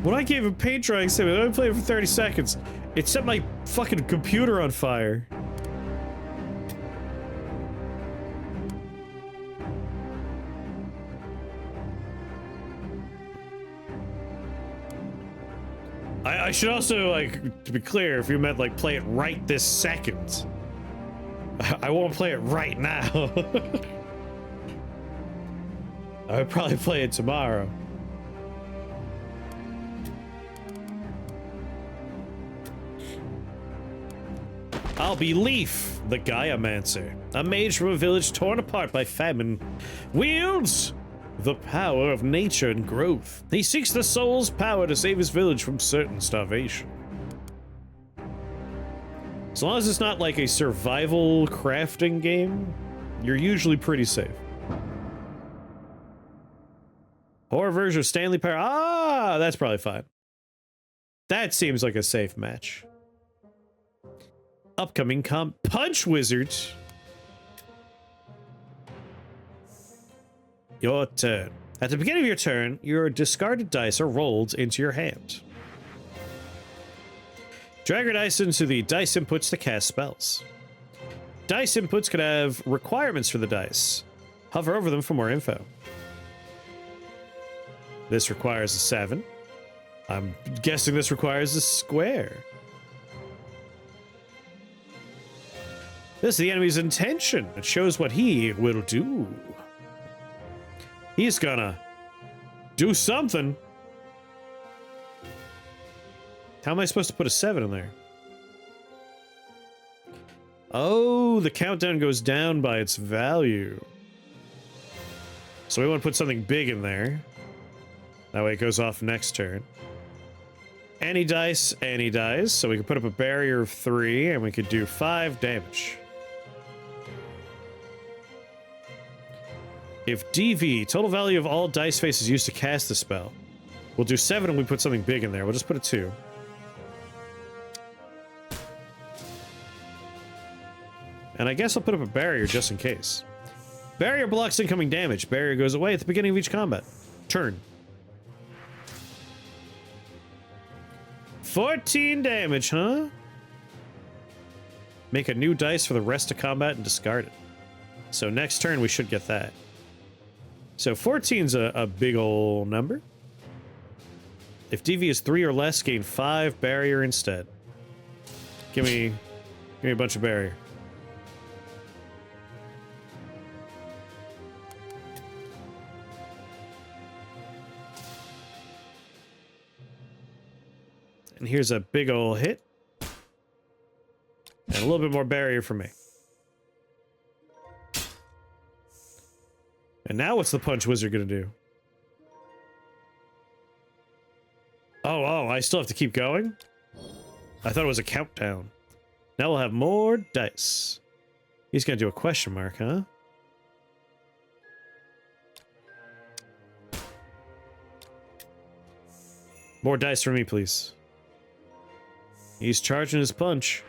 When I gave him paint drying sim, I only played it for 30 seconds. It set my fucking computer on fire. I should also, like, to be clear, if you meant, like, play it right this second. I won't play it right now. I would probably play it tomorrow. I'll be Leaf, the Gaiamancer, a mage from a village torn apart by famine, wields the power of nature and growth. He seeks the soul's power to save his village from certain starvation. As long as it's not like a survival crafting game, you're usually pretty safe. Horror version of Stanley Power. Ah, that's probably fine. That seems like a safe match. Upcoming Punch Wizard. Your turn. At the beginning of your turn, your discarded dice are rolled into your hand. Drag your dice into the dice inputs to cast spells. Dice inputs could have requirements for the dice. Hover over them for more info. This requires a 7. I'm guessing this requires a square. This is the enemy's intention. It shows what he will do. He's gonna do something. How am I supposed to put a 7 in there? Oh, the countdown goes down by its value. So we want to put something big in there. That way it goes off next turn. Any dice, any dice. So we can put up a barrier of 3 and we could do 5 damage. If DV, total value of all dice faces used to cast the spell. We'll do 7 and we put something big in there. We'll just put a 2. And I guess I'll put up a barrier just in case. Barrier blocks incoming damage. Barrier goes away at the beginning of each combat. Turn. 14 damage, huh? Make a new dice for the rest of combat and discard it. So next turn we should get that. So 14's a big ol' number. If DV is 3 or less, gain 5 barrier instead. Give me a bunch of barrier. And here's a big ol' hit. And a little bit more barrier for me. And now what's the Punch Wizard gonna do? Oh, I still have to keep going? I thought it was a countdown. Now we'll have more dice. He's gonna do a question mark, huh? More dice for me, please. He's charging his punch.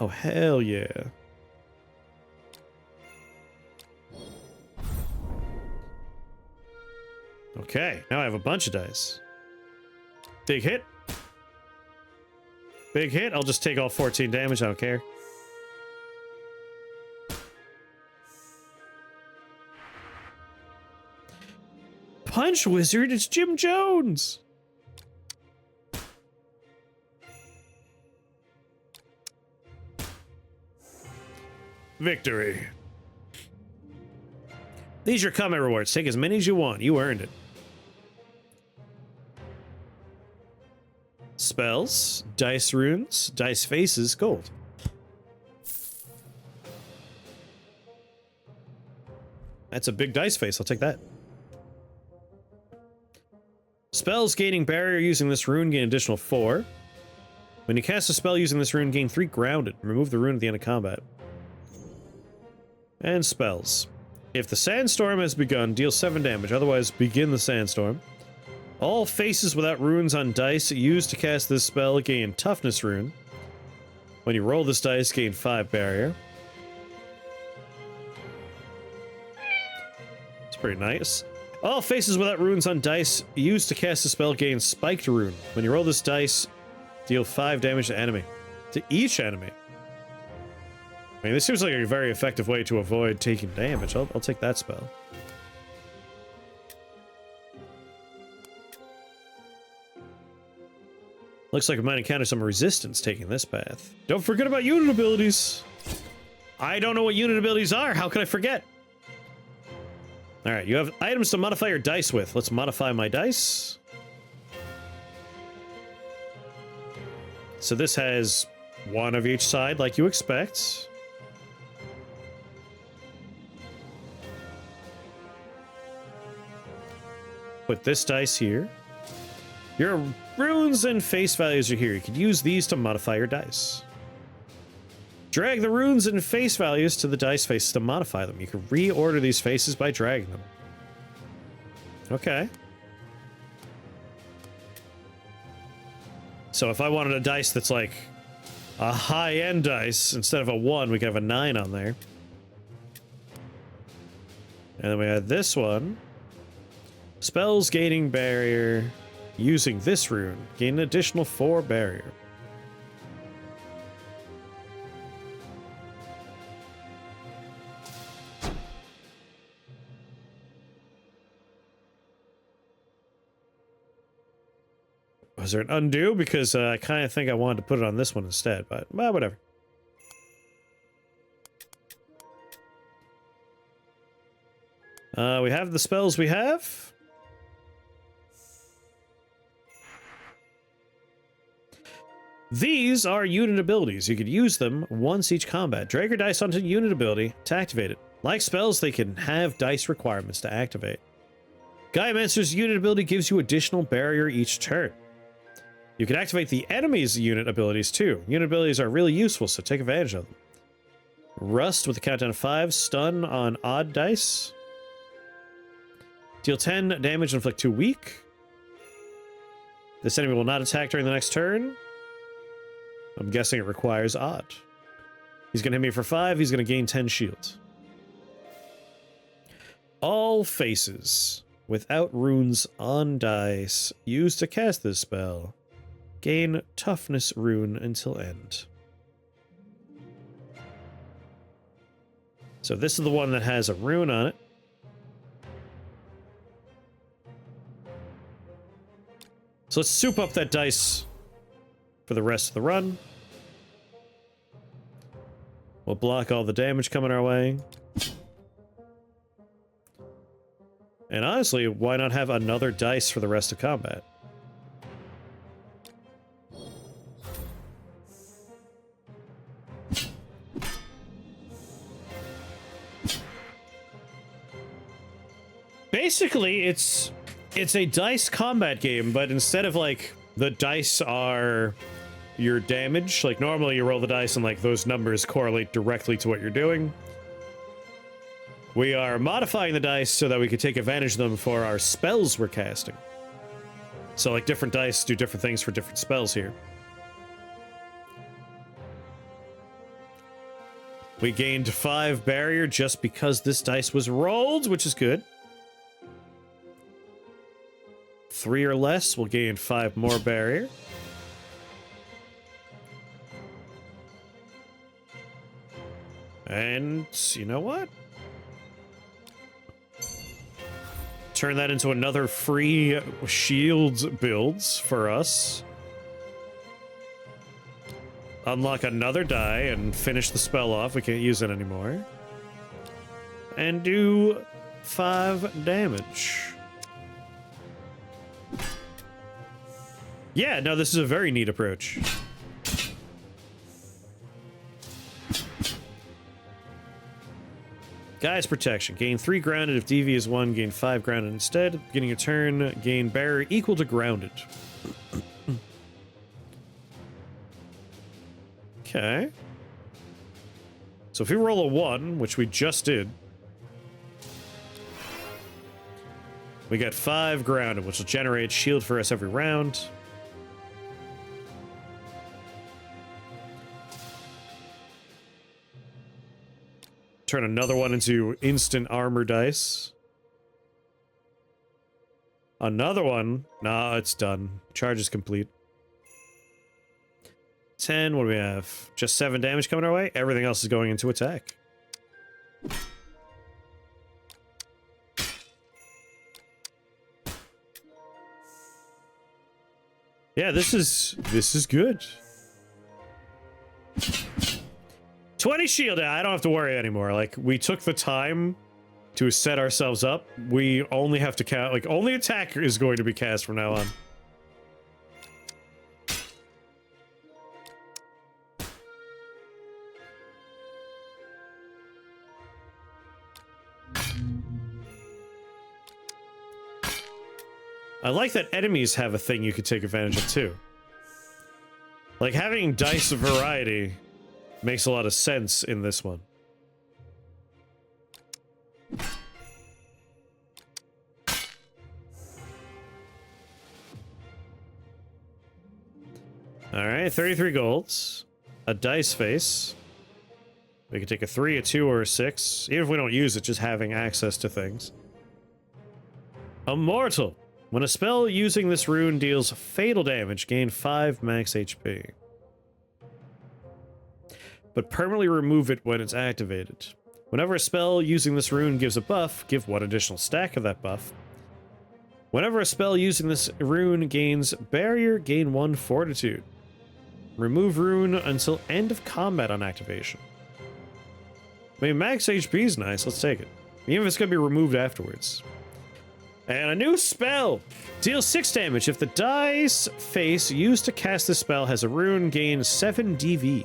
Oh, hell yeah. Okay, now I have a bunch of dice. Big hit. Big hit. I'll just take all 14 damage. I don't care. Punch Wizard, it's Jim Jones. Victory. These are your combat rewards. Take as many as you want. You earned it. Spells, dice runes, dice faces, gold. That's a big dice face. I'll take that. Spells gaining barrier using this rune gain additional 4. When you cast a spell using this rune, gain 3 grounded. Remove the rune at the end of combat. And spells. If the sandstorm has begun, deal 7 damage. Otherwise, begin the sandstorm. All faces without runes on dice used to cast this spell gain toughness rune. When you roll this dice, gain 5 barrier. It's pretty nice. All faces without runes on dice used to cast a spell gain spiked rune. When you roll this dice, deal 5 damage to enemy. To each enemy. I mean, this seems like a very effective way to avoid taking damage. I'll take that spell. Looks like we might encounter some resistance taking this path. Don't forget about unit abilities. I don't know what unit abilities are. How could I forget? All right, you have items to modify your dice with. Let's modify my dice. So this has 1 of each side, like you expect. Put this dice here. Your runes and face values are here. You could use these to modify your dice. Drag the runes and face values to the dice faces to modify them. You can reorder these faces by dragging them. Okay. So if I wanted a dice that's like a high-end dice, instead of a 1, we could have a 9 on there. And then we had this one. Spells gaining barrier. Using this rune, gain an additional 4 barrier. Was there an undo? Because I kind of think I wanted to put it on this one instead, but well, whatever. We have the spells we have. These are unit abilities. You could use them once each combat. Drag your dice onto unit ability to activate it. Like spells, they can have dice requirements to activate. Gaiamancer's unit ability gives you additional barrier each turn. You can activate the enemy's unit abilities too. Unit abilities are really useful, so take advantage of them. Rust with a countdown of 5. Stun on odd dice. Deal 10 damage and inflict 2 weak. This enemy will not attack during the next turn. I'm guessing it requires odd. He's going to hit me for 5. He's going to gain 10 shield. All faces without runes on dice used to cast this spell gain toughness rune until end. So this is the one that has a rune on it. So let's soup up that dice for the rest of the run. We'll block all the damage coming our way. And honestly, why not have another dice for the rest of combat? Basically, it's a dice combat game, but instead of like the dice are your damage, like normally you roll the dice and like those numbers correlate directly to what you're doing. We are modifying the dice so that we can take advantage of them for our spells we're casting. So like different dice do different things for different spells here. We gained 5 barrier just because this dice was rolled, which is good. 3 or less, we'll gain 5 more barrier. And you know what? Turn that into another free shields builds for us. Unlock another die and finish the spell off. We can't use it anymore. And do 5 damage. Yeah, no, this is a very neat approach. Guy's Protection. Gain 3 grounded. If DV is 1, gain 5 grounded instead. Beginning a turn, gain barrier equal to grounded. Okay. So if we roll a 1, which we just did, we get 5 grounded, which will generate shield for us every round. Turn another one into instant armor dice. Another one. No, it's done. Charge is complete. 10. What do we have? Just 7 damage coming our way. Everything else is going into attack. Yeah, this is good. 20 shield. I don't have to worry anymore. Like, we took the time to set ourselves up. We only have to count, like, only attack is going to be cast from now on. I like that enemies have a thing you could take advantage of too. Like, having dice variety makes a lot of sense in this one. Alright, 33 golds. A dice face. We can take a 3, a 2, or a 6. Even if we don't use it, just having access to things. Immortal. When a spell using this rune deals fatal damage, gain 5 max HP. But permanently remove it when it's activated. Whenever a spell using this rune gives a buff, give 1 additional stack of that buff. Whenever a spell using this rune gains barrier, gain 1 fortitude. Remove rune until end of combat on activation. I mean, max HP is nice, let's take it. Even if it's going to be removed afterwards. And a new spell! Deals 6 damage. If the dice face used to cast this spell has a rune, gain 7 DV.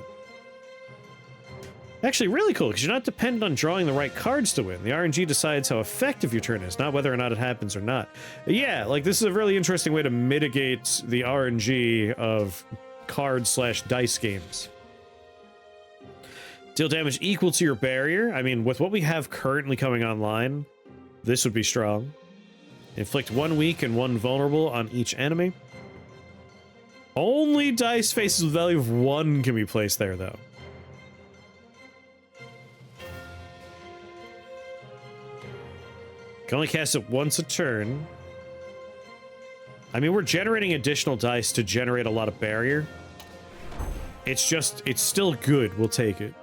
Actually, really cool, because you're not dependent on drawing the right cards to win. The RNG decides how effective your turn is, not whether or not it happens or not. Yeah, like, this is a really interesting way to mitigate the RNG of card/dice games. Deal damage equal to your barrier. I mean, with what we have currently coming online, this would be strong. Inflict 1 weak and 1 vulnerable on each enemy. Only dice faces with value of 1 can be placed there, though. Can only cast it once a turn. I mean, we're generating additional dice to generate a lot of barrier. It's still good. We'll take it.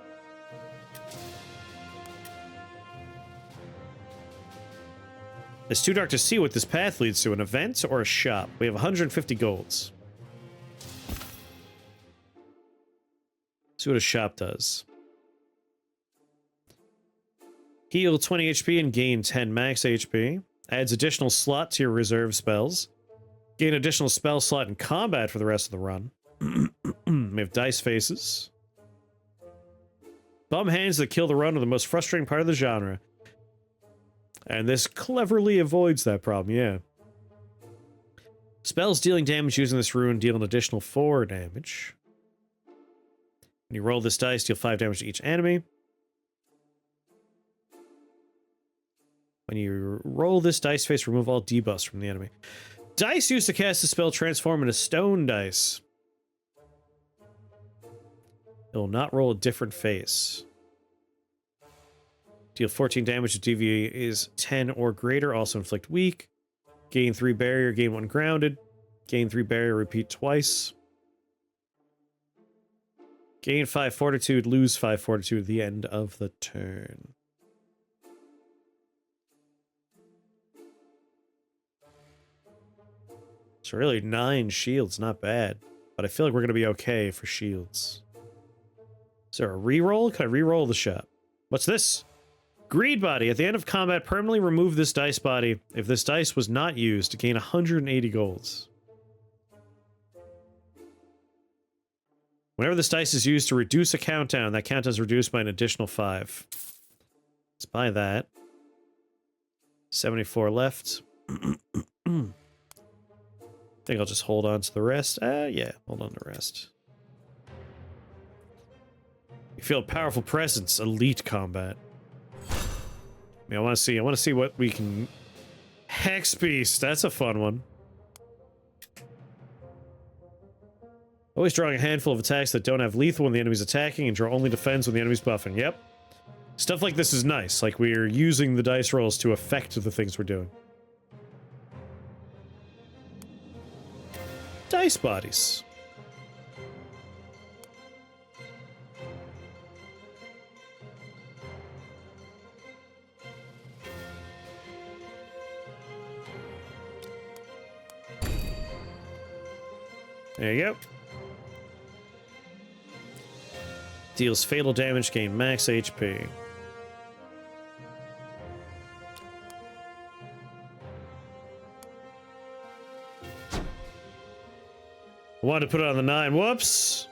It's too dark to see what this path leads to, an event or a shop. We have 150 golds. See what a shop does. Heal 20 HP and gain 10 max HP. Adds additional slot to your reserve spells. Gain additional spell slot in combat for the rest of the run. We have dice faces. Bum hands that kill the run are the most frustrating part of the genre. And this cleverly avoids that problem, yeah. Spells dealing damage using this rune deal an additional 4 damage. When you roll this dice, deal 5 damage to each enemy. When you roll this dice face, remove all debuffs from the enemy. Dice used to cast the spell transform into stone dice. It will not roll a different face. Deal 14 damage if DV is 10 or greater. Also inflict weak. Gain 3 barrier, gain 1 grounded. Gain 3 barrier, repeat twice. Gain 5 fortitude, lose 5 fortitude at the end of the turn. So really 9 shields, not bad. But I feel like we're going to be okay for shields. Is there a reroll? Can I reroll the shot? What's this? Greed body. At the end of combat, permanently remove this dice body. If this dice was not used, to gain 180 golds. Whenever this dice is used to reduce a countdown, that countdown is reduced by an additional 5. Let's buy that. 74 left. I think I'll just hold on to the rest. Yeah, hold on to the rest. You feel a powerful presence, elite combat. I mean, I want to see what we can... Hex Beast, that's a fun one. Always drawing a handful of attacks that don't have lethal when the enemy's attacking and draw only defense when the enemy's buffing. Yep. Stuff like this is nice, like we're using the dice rolls to affect the things we're doing. dice bodies. There you go. Deals fatal damage, gain max HP. I wanted to put it on the 9. Whoops!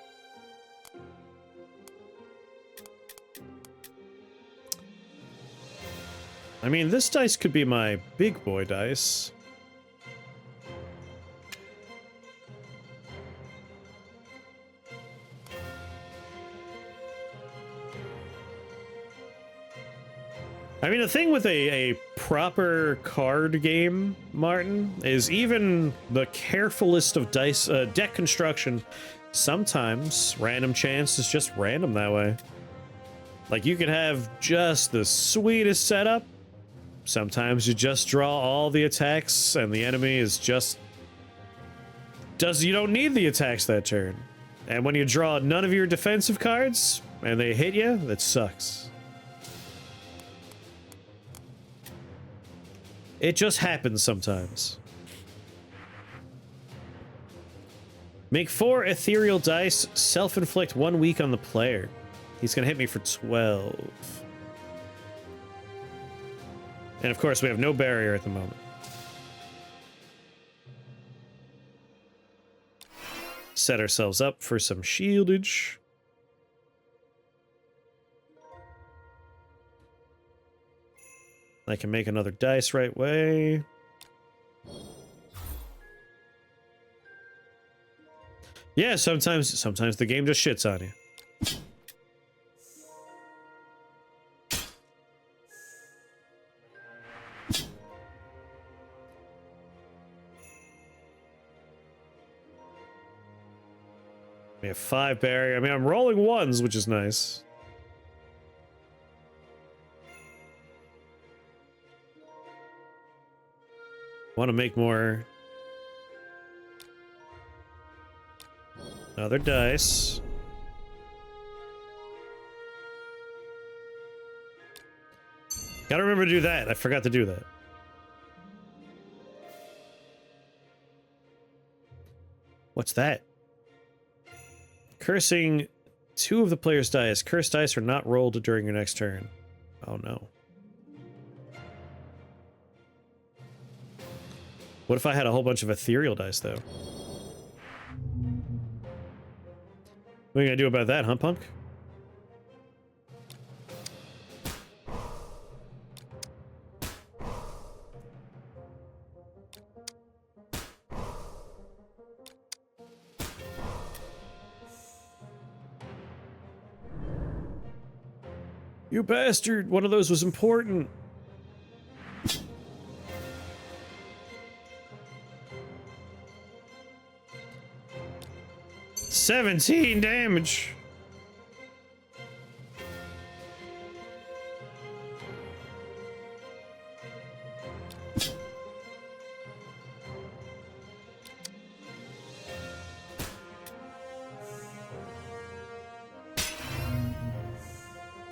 I mean, this dice could be my big boy dice. I mean, the thing with a proper card game, Martin, is even the carefulest of dice deck construction, sometimes random chance is just random that way. Like, you could have just the sweetest setup. Sometimes you just draw all the attacks and the enemy is just... you don't need the attacks that turn. And when you draw none of your defensive cards and they hit you, that sucks. It just happens sometimes. Make 4 ethereal dice, self-inflict 1 week on the player. He's gonna hit me for 12. And of course, we have no barrier at the moment. Set ourselves up for some shieldage. I can make another dice right way. Yeah, sometimes the game just shits on you. We have 5 barrier. I mean, I'm rolling 1s, which is nice. Want to make more. Another dice. Gotta remember to do that. I forgot to do that. What's that? Cursing 2 of the player's dice. Cursed dice are not rolled during your next turn. Oh no. What if I had a whole bunch of ethereal dice, though? What are you gonna do about that, huh, punk? You bastard! One of those was important! 17 damage.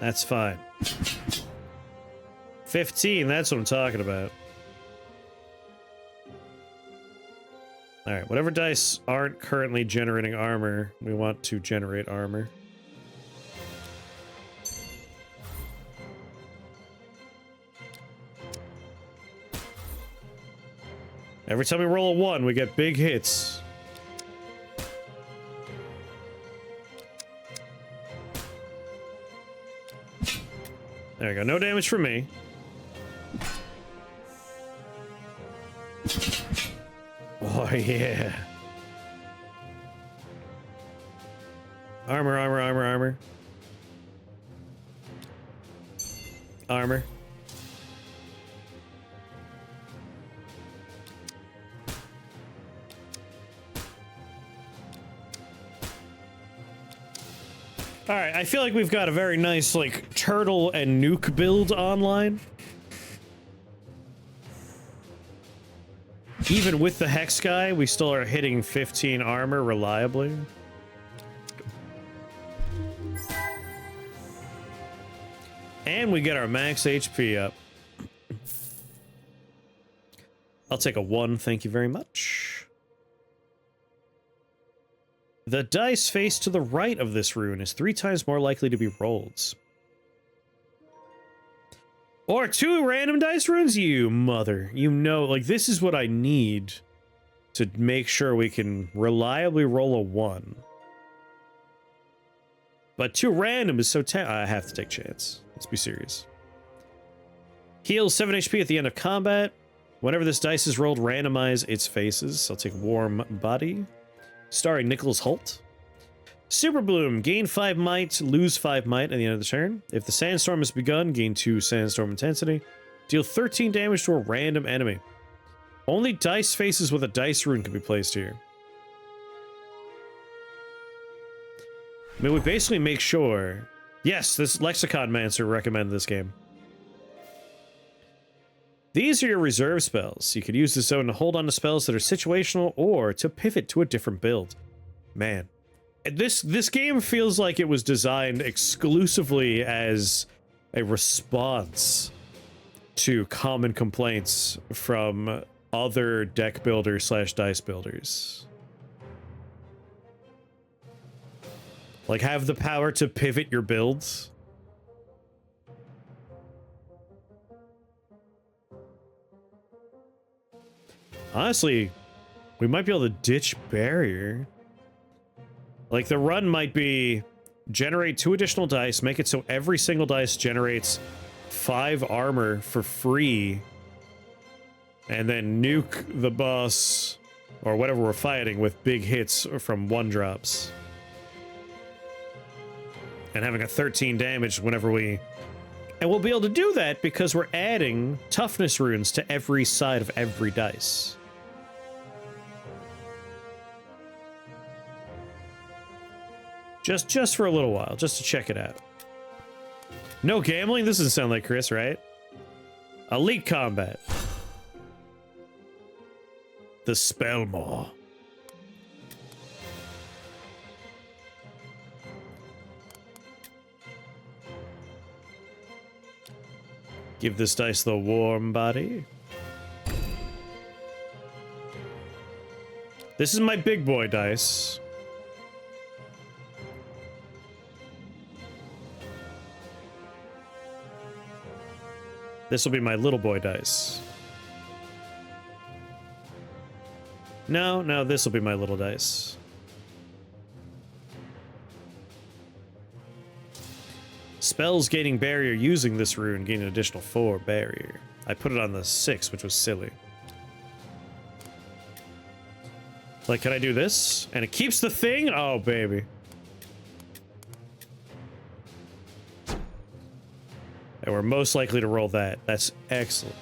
That's fine. 15, that's what I'm talking about. Alright, whatever dice aren't currently generating armor, we want to generate armor. Every time we roll a 1, we get big hits. There we go, no damage from me. Oh, yeah. Armor, armor, armor, armor. Armor. Alright, I feel like we've got a very nice, like, turtle and nuke build online. Even with the Hex guy, we still are hitting 15 armor reliably. And we get our max HP up. I'll take a 1, thank you very much. The dice face to the right of this rune is 3 times more likely to be rolled. Or 2 random dice runes? You mother. You know, like, this is what I need to make sure we can reliably roll a 1. But 2 random is so I have to take chance. Let's be serious. Heals 7 HP at the end of combat. Whenever this dice is rolled, randomize its faces. I'll take Warm Body. Starring Nicholas Hoult. Super Bloom. Gain 5 might, lose 5 might at the end of the turn. If the sandstorm has begun, gain 2 sandstorm intensity. Deal 13 damage to a random enemy. Only dice faces with a dice rune can be placed here. I mean, we basically make sure... Yes, this Lexicon Mancer recommended this game. These are your reserve spells. You could use this zone to hold on to spells that are situational or to pivot to a different build. Man. This game feels like it was designed exclusively as a response to common complaints from other deck builders / dice builders. Like, have the power to pivot your builds. Honestly, we might be able to ditch barrier. Like, the run might be generate 2 additional dice, make it so every single dice generates 5 armor for free, and then nuke the boss or whatever we're fighting with big hits from 1-drops. And having a 13 damage whenever we... And we'll be able to do that because we're adding toughness runes to every side of every dice. Just for a little while, just to check it out. No gambling? This doesn't sound like Chris, right? Elite combat. The Spellmaw. Give this dice the Warm Body. This is my big boy dice. This will be my little boy dice. No, this will be my little dice. Spells gaining barrier using this rune gain an additional 4 barrier. I put it on the 6, which was silly. Like, can I do this? And it keeps the thing? Oh, baby. And we're most likely to roll that. That's excellent.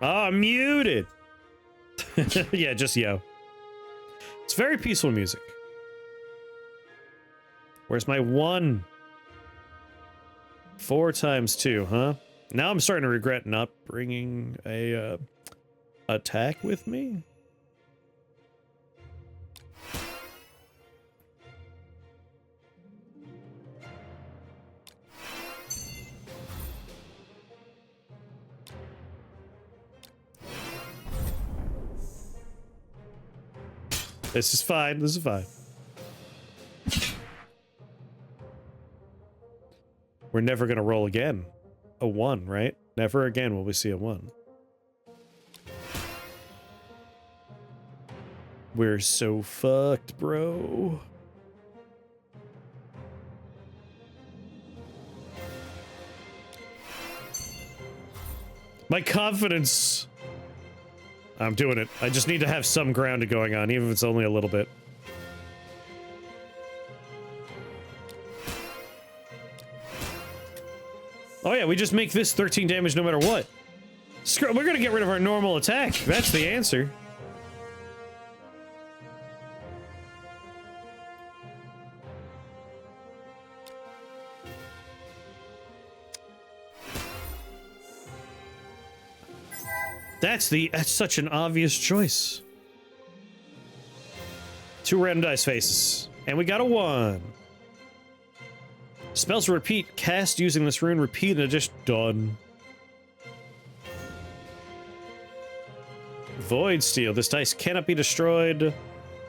Oh, muted. Yeah, just yo. It's very peaceful music. Where's my 1? 4 times 2, huh? Now I'm starting to regret not bringing a attack with me. This is fine. This is fine. We're never gonna roll again. A 1, right? Never again will we see a 1. We're so fucked, bro. My confidence. I'm doing it. I just need to have some grounding going on, even if it's only a little bit. Oh yeah, we just make this 13 damage no matter what. We're gonna get rid of our normal attack. That's the answer. That's such an obvious choice. 2 random dice faces. And we got a 1. Spells repeat. Cast using this rune. Repeat and just done. Void Steel. This dice cannot be destroyed.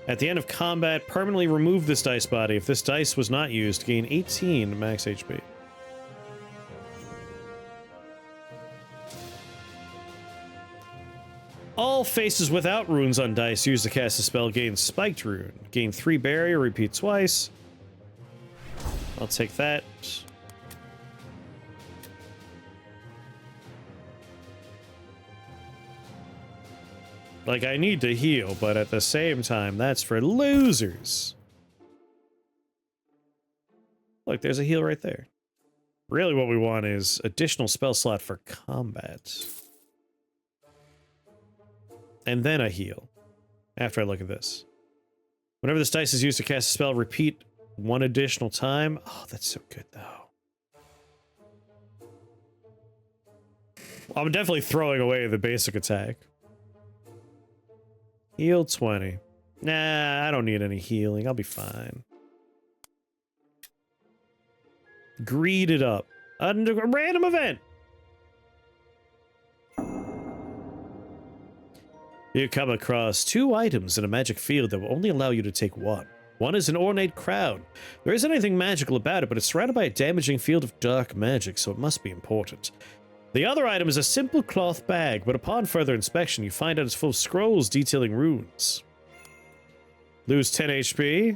At the end of combat, permanently remove this dice body. If this dice was not used, gain 18 max HP. All faces without runes on dice used to cast a spell gain spiked rune. Gain 3 barrier, repeat twice. I'll take that. Like, I need to heal, but at the same time, that's for losers. Look, there's a heal right there. Really what we want is additional spell slot for combat. And then a heal. After I look at this. Whenever this dice is used to cast a spell, repeat 1 additional time. Oh, that's so good, though. I'm definitely throwing away the basic attack. Heal 20. Nah, I don't need any healing. I'll be fine. Greed it up. A random event. You come across 2 items in a magic field that will only allow you to take 1. One is an ornate crown. There isn't anything magical about it, but it's surrounded by a damaging field of dark magic, so it must be important. The other item is a simple cloth bag, but upon further inspection, you find out it's full of scrolls detailing runes. Lose 10 HP.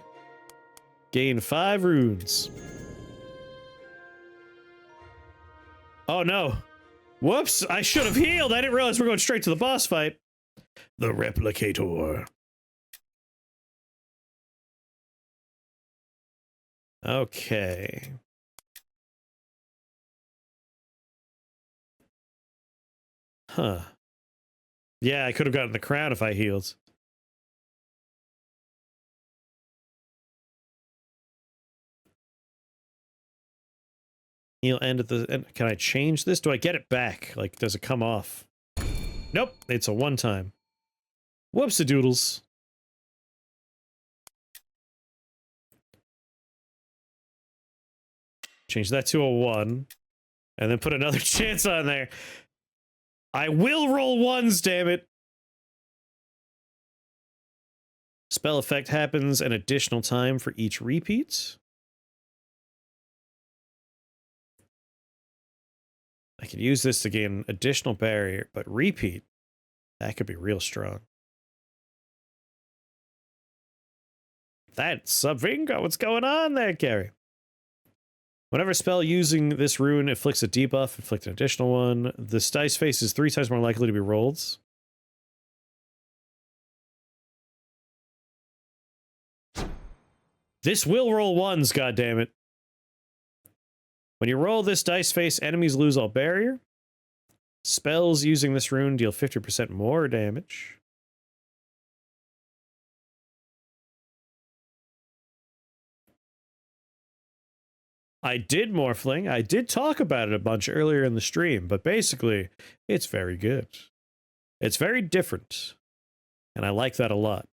Gain 5 runes. Oh no. Whoops, I should have healed. I didn't realize we're going straight to the boss fight. The Replicator. Okay. Huh. Yeah, I could have gotten the crown if I healed. Heal end at the end. Can I change this? Do I get it back? Like, does it come off? Nope, it's a one-time. Whoopsie-doodles. Change that to a 1. And then put another chance on there. I will roll 1s, damn it. Spell effect happens an additional time for each repeat. I could use this to gain additional barrier, but repeat, that could be real strong. That's a bingo. What's going on there, Gary? Whenever a spell using this rune inflicts a debuff, inflict an additional one. This dice face is 3 times more likely to be rolled. This will roll 1s, goddammit. When you roll this dice face, enemies lose all barrier. Spells using this rune deal 50% more damage. I did Morphling. I did talk about it a bunch earlier in the stream, but basically, it's very good. It's very different, and I like that a lot.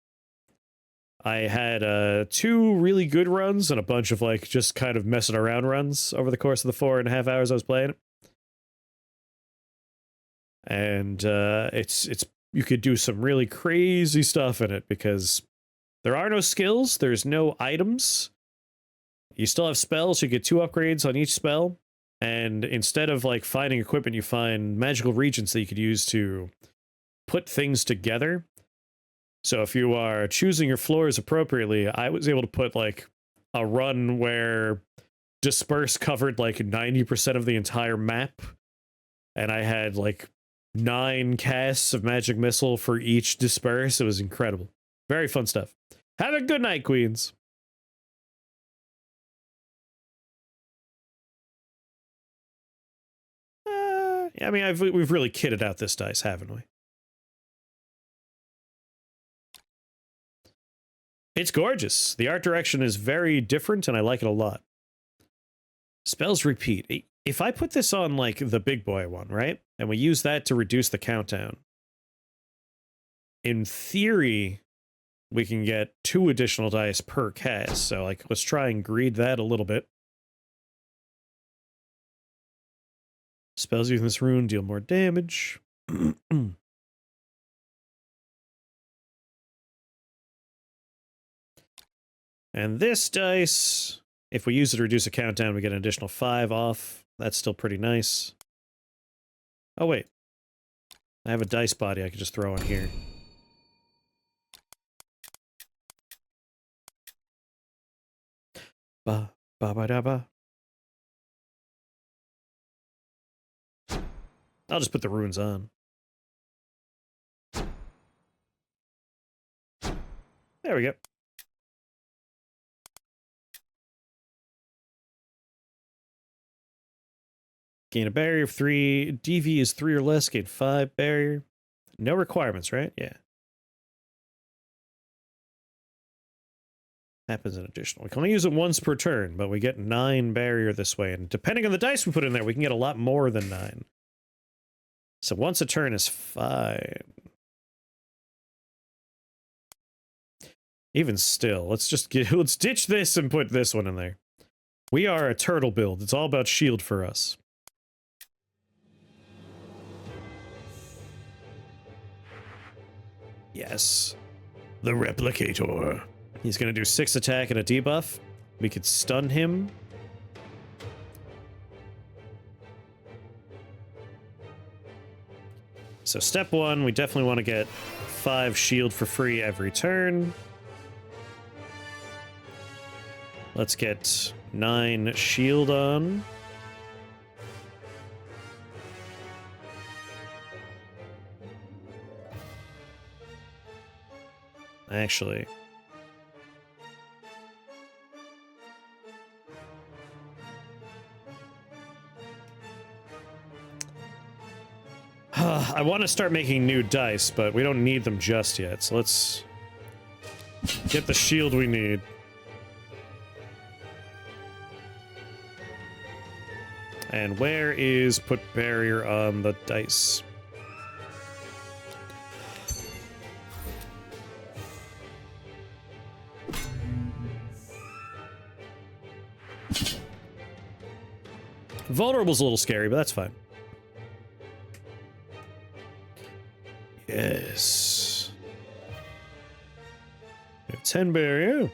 I had 2 really good runs and a bunch of, like, just kind of messing around runs over the course of the 4.5 hours I was playing it. And it's you could do some really crazy stuff in it because There are no skills. There's no items. You still have spells. You get 2 upgrades on each spell. And instead of like finding equipment, you find magical regents that you could use to put things together. So if you are choosing your floors appropriately, I was able to put like a run where Disperse covered like 90% of the entire map. And I had like 9 casts of magic missile for each Disperse. It was incredible. Very fun stuff. Have a good night, queens. Yeah, I mean, we've really kitted out this dice, haven't we? It's gorgeous. The art direction is very different, and I like it a lot. Spells repeat. If I put this on, like, the big boy one, right? And we use that to reduce the countdown. In theory, we can get 2 additional dice per cast. So, like, let's try and greed that a little bit. Spells using this rune deal more damage. And this dice, if we use it to reduce the countdown, we get an additional 5 off. That's still pretty nice. Oh, wait. I have a dice body I could just throw in here. Ba, ba, ba, da, ba. I'll just put the runes on. There we go. Gain a barrier of 3. DV is 3 or less. Gain 5 barrier. No requirements, right? Yeah. Happens an additional. We can only use it once per turn, but we get 9 barrier this way. And depending on the dice we put in there, we can get a lot more than 9. So once a turn is fine. Even still, let's ditch this and put this one in there. We are a turtle build. It's all about shield for us. Yes. The replicator. He's going to do 6 attack and a debuff. We could stun him. So step 1, we definitely want to get 5 shield for free every turn. Let's get 9 shield on. Actually, I want to start making new dice, but we don't need them just yet. So let's get the shield we need. And where is put barrier on the dice? Vulnerable's a little scary, but that's fine. Yes. We have 10 barrier.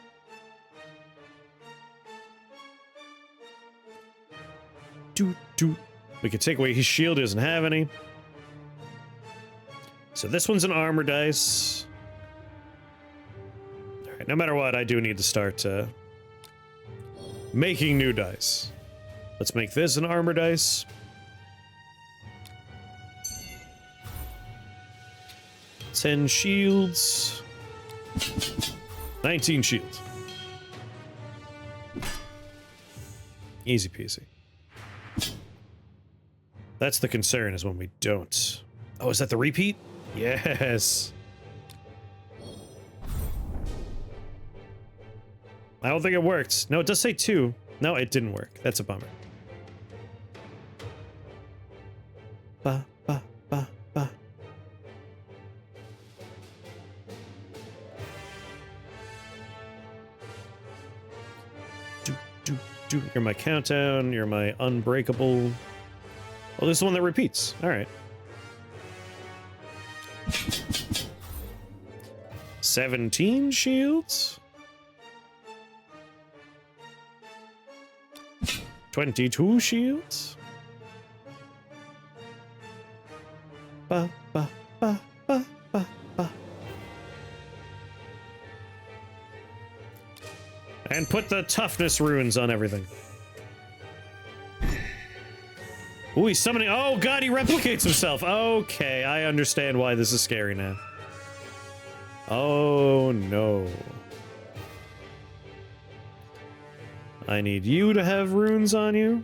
We can take away his shield, he doesn't have any. So this one's an armor dice. Alright, no matter what, I do need to start making new dice. Let's make this an armor dice. Ten shields. 19 shields. Easy peasy. That's the concern, is when we don't. Oh, is that the repeat? Yes. I don't think it worked. No, it does say 2. No, it didn't work. That's a bummer. Ba, ba, ba, ba. You're my countdown. You're my unbreakable. Oh, this is the one that repeats. All right. 17 shields. 22 shields. Ba, ba, ba, ba, ba, ba. And put the toughness runes on everything. Ooh, he's summoning. Oh god, he replicates himself. Okay, I understand why this is scary now. Oh no. I need you to have runes on you.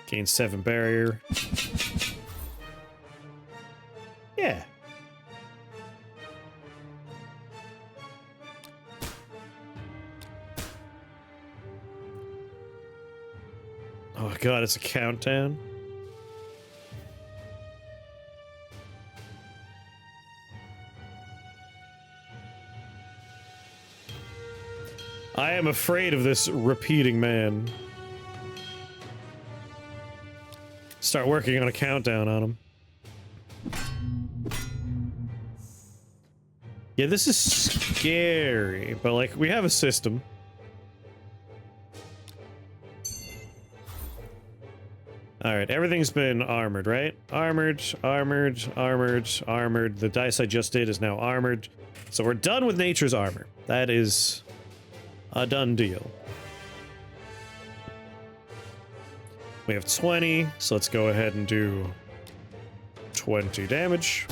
Gain 7 barrier. Yeah. Oh god, it's a countdown. I am afraid of this repeating man. Start working on a countdown on him. Yeah, this is scary, but like, we have a system. Alright, everything's been armored, right? Armored, armored, armored, armored. The dice I just did is now armored. So we're done with nature's armor. That is a done deal. We have 20, so let's go ahead and do 20 damage.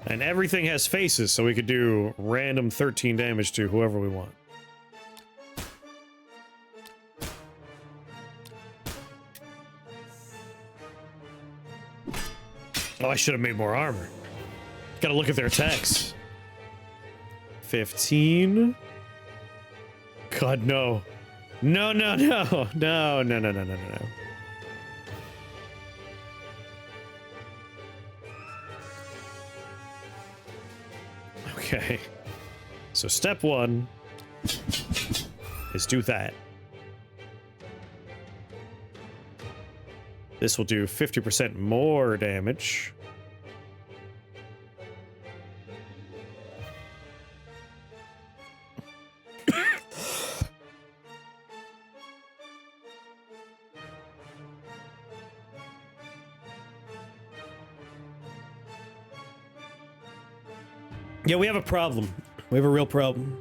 And everything has faces, so we could do random 13 damage to whoever we want. Oh, I should have made more armor. Gotta look at their attacks. 15. God, no. No, no, no. No, no, no, no, no, no, no. Okay. So step 1 is do that. This will do 50% more damage. Yeah, we have a problem. We have a real problem.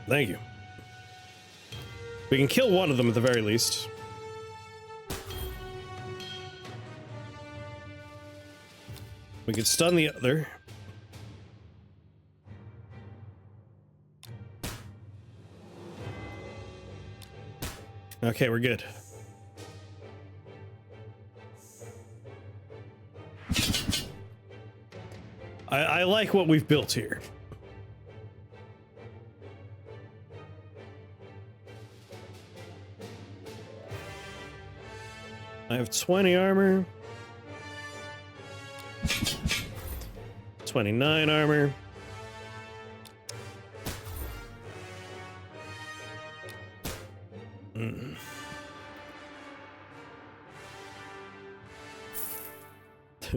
Thank you. We can kill one of them at the very least. We can stun the other. Okay, we're good. I like what we've built here. I have 20 armor. 29 armor.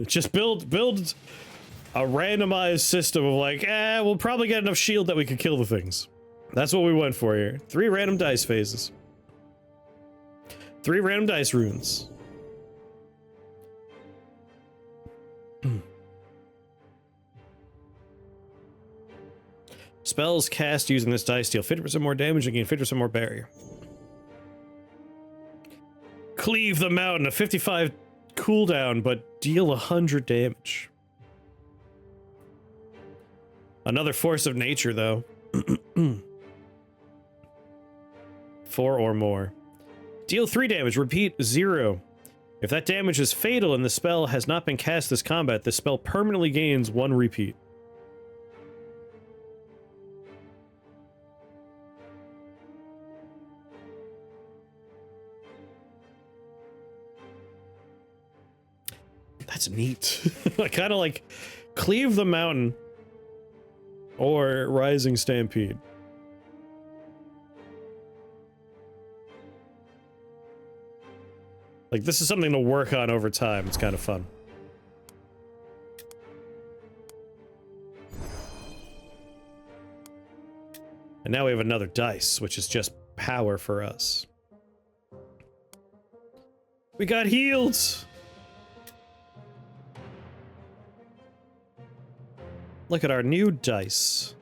Just build a randomized system of like, we'll probably get enough shield that we could kill the things. That's what we went for here. 3 random dice phases. 3 random dice runes. Spells cast using this dice deal 50% more damage and gain 50% more barrier. Cleave the mountain, a 55 cooldown, but deal 100 damage. Another force of nature, though. 4 or more. Deal 3 damage, repeat 0. If that damage is fatal and the spell has not been cast this combat, the spell permanently gains 1 repeat. That's neat. I kind of like Cleave the Mountain or Rising Stampede. Like, this is something to work on over time. It's kind of fun. And now we have another dice, which is just power for us. We got healed! Look at our new dice.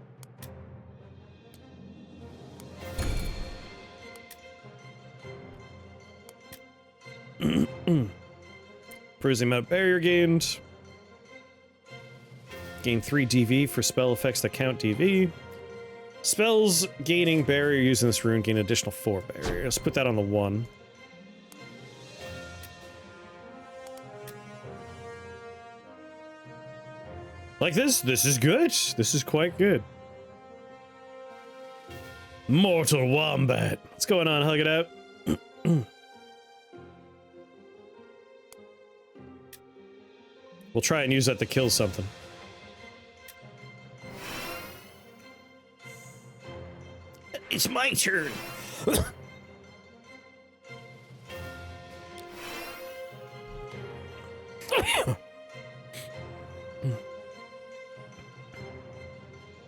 Bruising amount of barrier gained. Gain 3 DV for spell effects that count DV. Spells gaining barrier using this rune gain additional 4 barrier. Let's put that on the 1. Like this is good. This is quite good. Mortal Wombat. What's going on? Hug it out. We'll try and use that to kill something. It's my turn.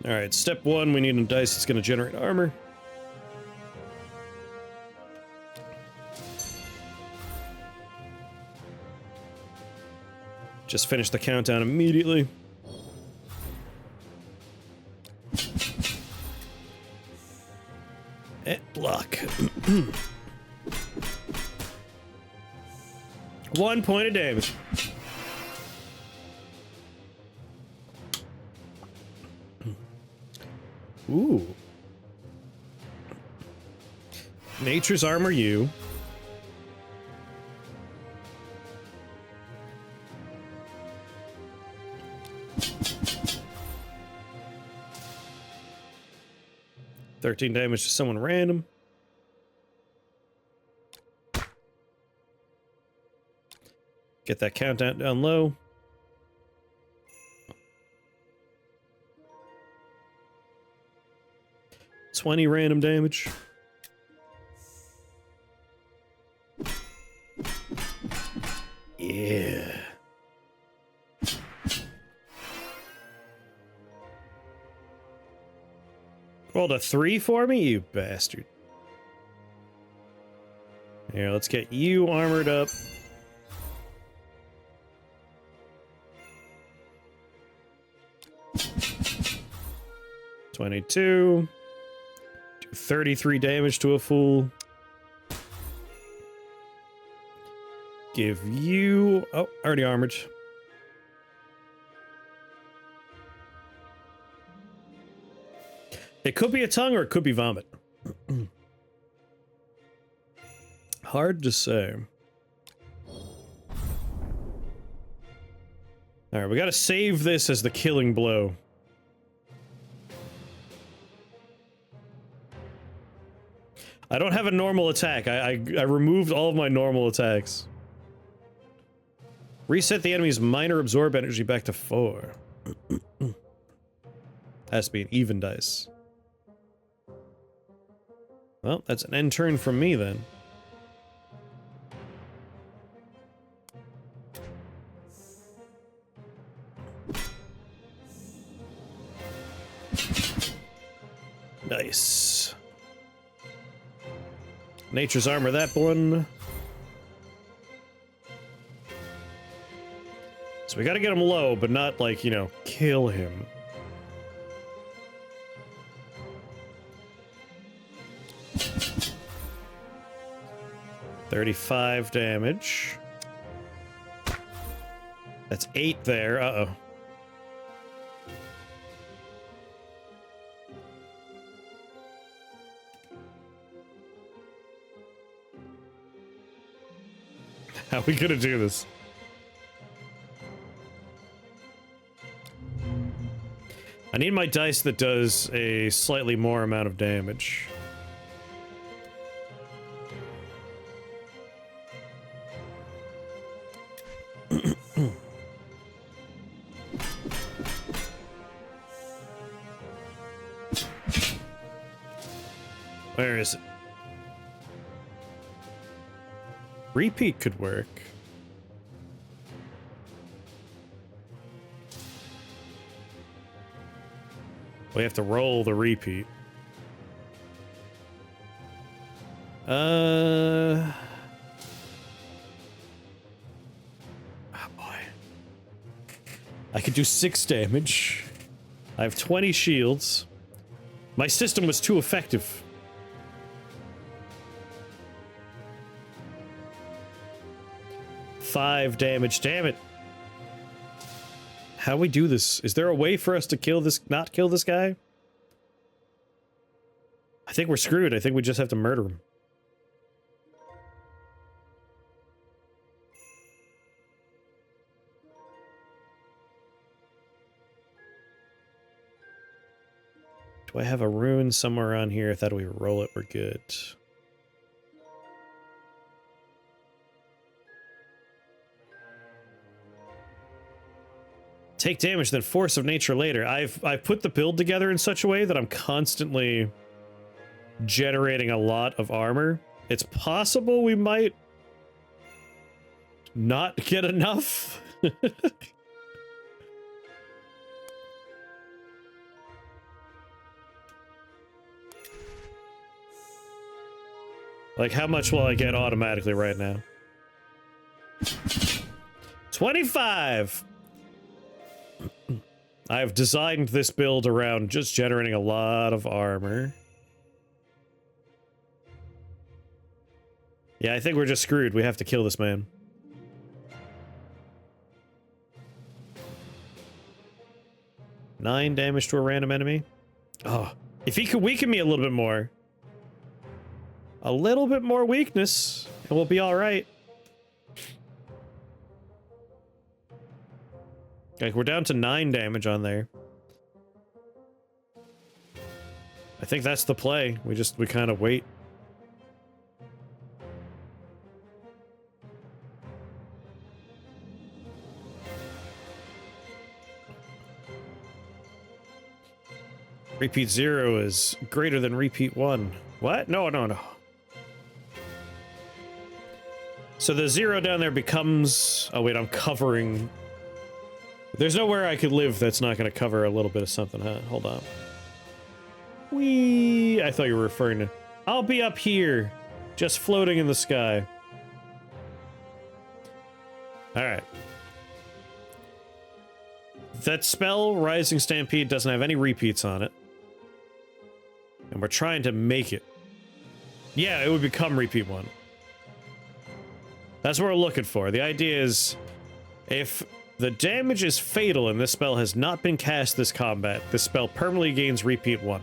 Alright, step 1, we need a dice that's going to generate armor. Just finish the countdown immediately. Block. 1 point of damage. Ooh. Nature's Armor you. $13 damage to someone random. Get that countdown down low. $20 random damage. Yeah. Rolled a 3 for me, you bastard. Here, let's get you armored up. $22. Do 33 damage to a fool. Give you... Oh, already armored. It could be a tongue or it could be vomit. Hard to say. Alright, we gotta save this as the killing blow. I don't have a normal attack. I removed all of my normal attacks. Reset the enemy's minor absorb energy back to 4. Has to be an even dice. Well, that's an end turn from me then. Nice. Nature's Armor that one. So we gotta get him low, but not like, you know, kill him. $35 damage. That's 8 there. Uh-oh. How are we gonna do this? I need my dice that does a slightly more amount of damage. Where is it? Repeat could work. We have to roll the repeat. Oh boy. I could do 6 damage. I have 20 shields. My system was too effective. Five damage, damn it. How we do this? Is there a way for us to kill this, not kill this guy? I think we're screwed. I think we just have to murder him. Do I have a rune somewhere around here? I thought we roll it, we're good. Take damage, then force of nature later. I've put the build together in such a way that I'm constantly generating a lot of armor. It's possible we might not get enough. Like, how much will I get automatically right now? 25! I've designed this build around just generating a lot of armor. Yeah, I think we're just screwed. We have to kill this man. Nine damage to a random enemy. Oh, if he could weaken me a little bit more. A little bit more weakness, and we'll be alright. Like, we're down to 9 damage on there. I think that's the play. We kind of wait. Repeat 0 is greater than repeat 1. What? No, no, no. So the 0 down there becomes... Oh, wait, I'm covering... There's nowhere I could live that's not going to cover a little bit of something, huh? Hold on. Whee! I thought you were referring to... I'll be up here, just floating in the sky. Alright. That spell, Rising Stampede, doesn't have any repeats on it. And we're trying to make it. Yeah, it would become repeat 1. That's what we're looking for. The idea is, if the damage is fatal and this spell has not been cast this combat, this spell permanently gains repeat 1.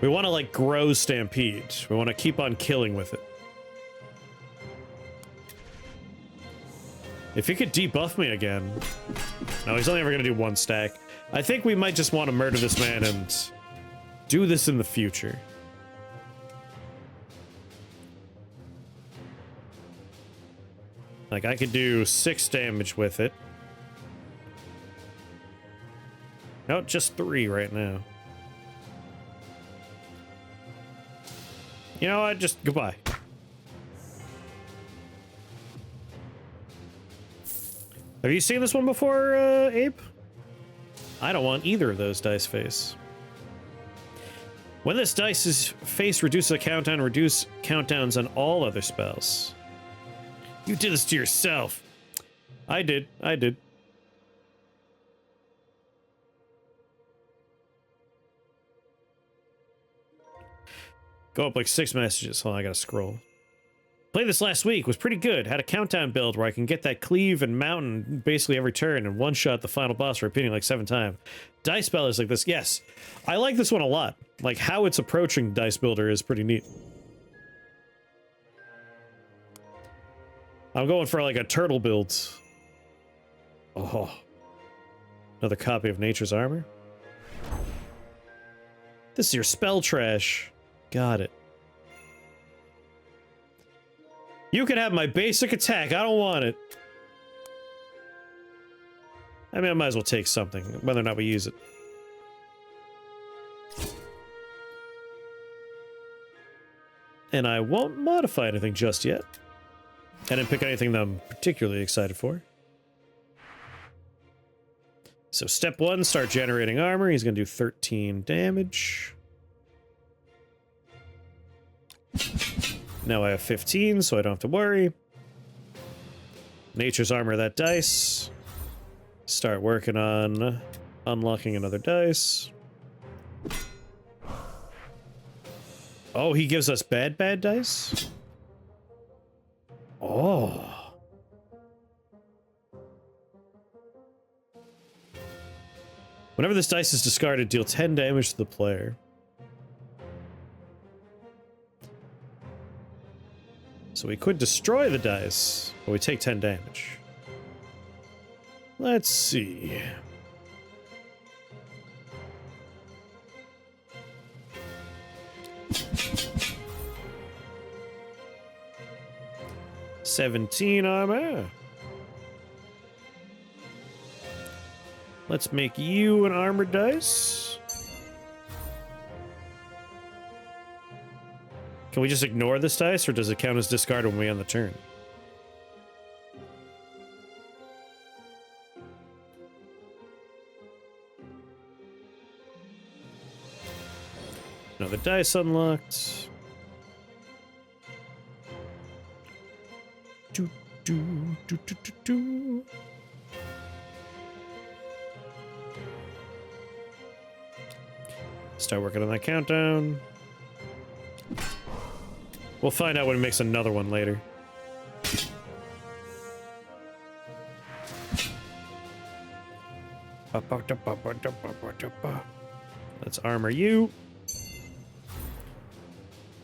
We want to, like, grow Stampede. We want to keep on killing with it. If he could debuff me again... No, he's only ever going to do 1 stack. I think we might just want to murder this man and do this in the future. Like, I could do 6 damage with it. No, just 3 right now. You know what? Just goodbye. Have you seen this one before, Abe? I don't want either of those dice face. When this dice's face reduces a countdown, reduce countdowns on all other spells. You did this to yourself. I did. I did. Go up like 6 messages. Hold on, I gotta scroll. Played this last week. Was pretty good. Had a countdown build where I can get that cleave and mountain basically every turn and one-shot the final boss, repeating like 7 times. Dice spell is like this. Yes. I like this one a lot. Like, how it's approaching Dice Builder is pretty neat. I'm going for like a turtle build. Oh. Another copy of Nature's Armor. This is your spell trash. Got it. You can have my basic attack. I don't want it. I mean, I might as well take something, whether or not we use it. And I won't modify anything just yet. I didn't pick anything that I'm particularly excited for. So step 1, start generating armor. He's going to do 13 damage. Now I have 15, so I don't have to worry. Nature's armor that dice. Start working on unlocking another dice. Oh, he gives us bad dice? Oh. Whenever this dice is discarded, deal 10 damage to the player. So we could destroy the dice, but we take 10 damage. Let's see. $17 armor. Let's make you an armored dice. Can we just ignore this dice, or does it count as discard when we end the turn? Another dice unlocked. Do, do, do, do, do, do. Start working on that countdown. We'll find out when it makes another one later. Let's armor you.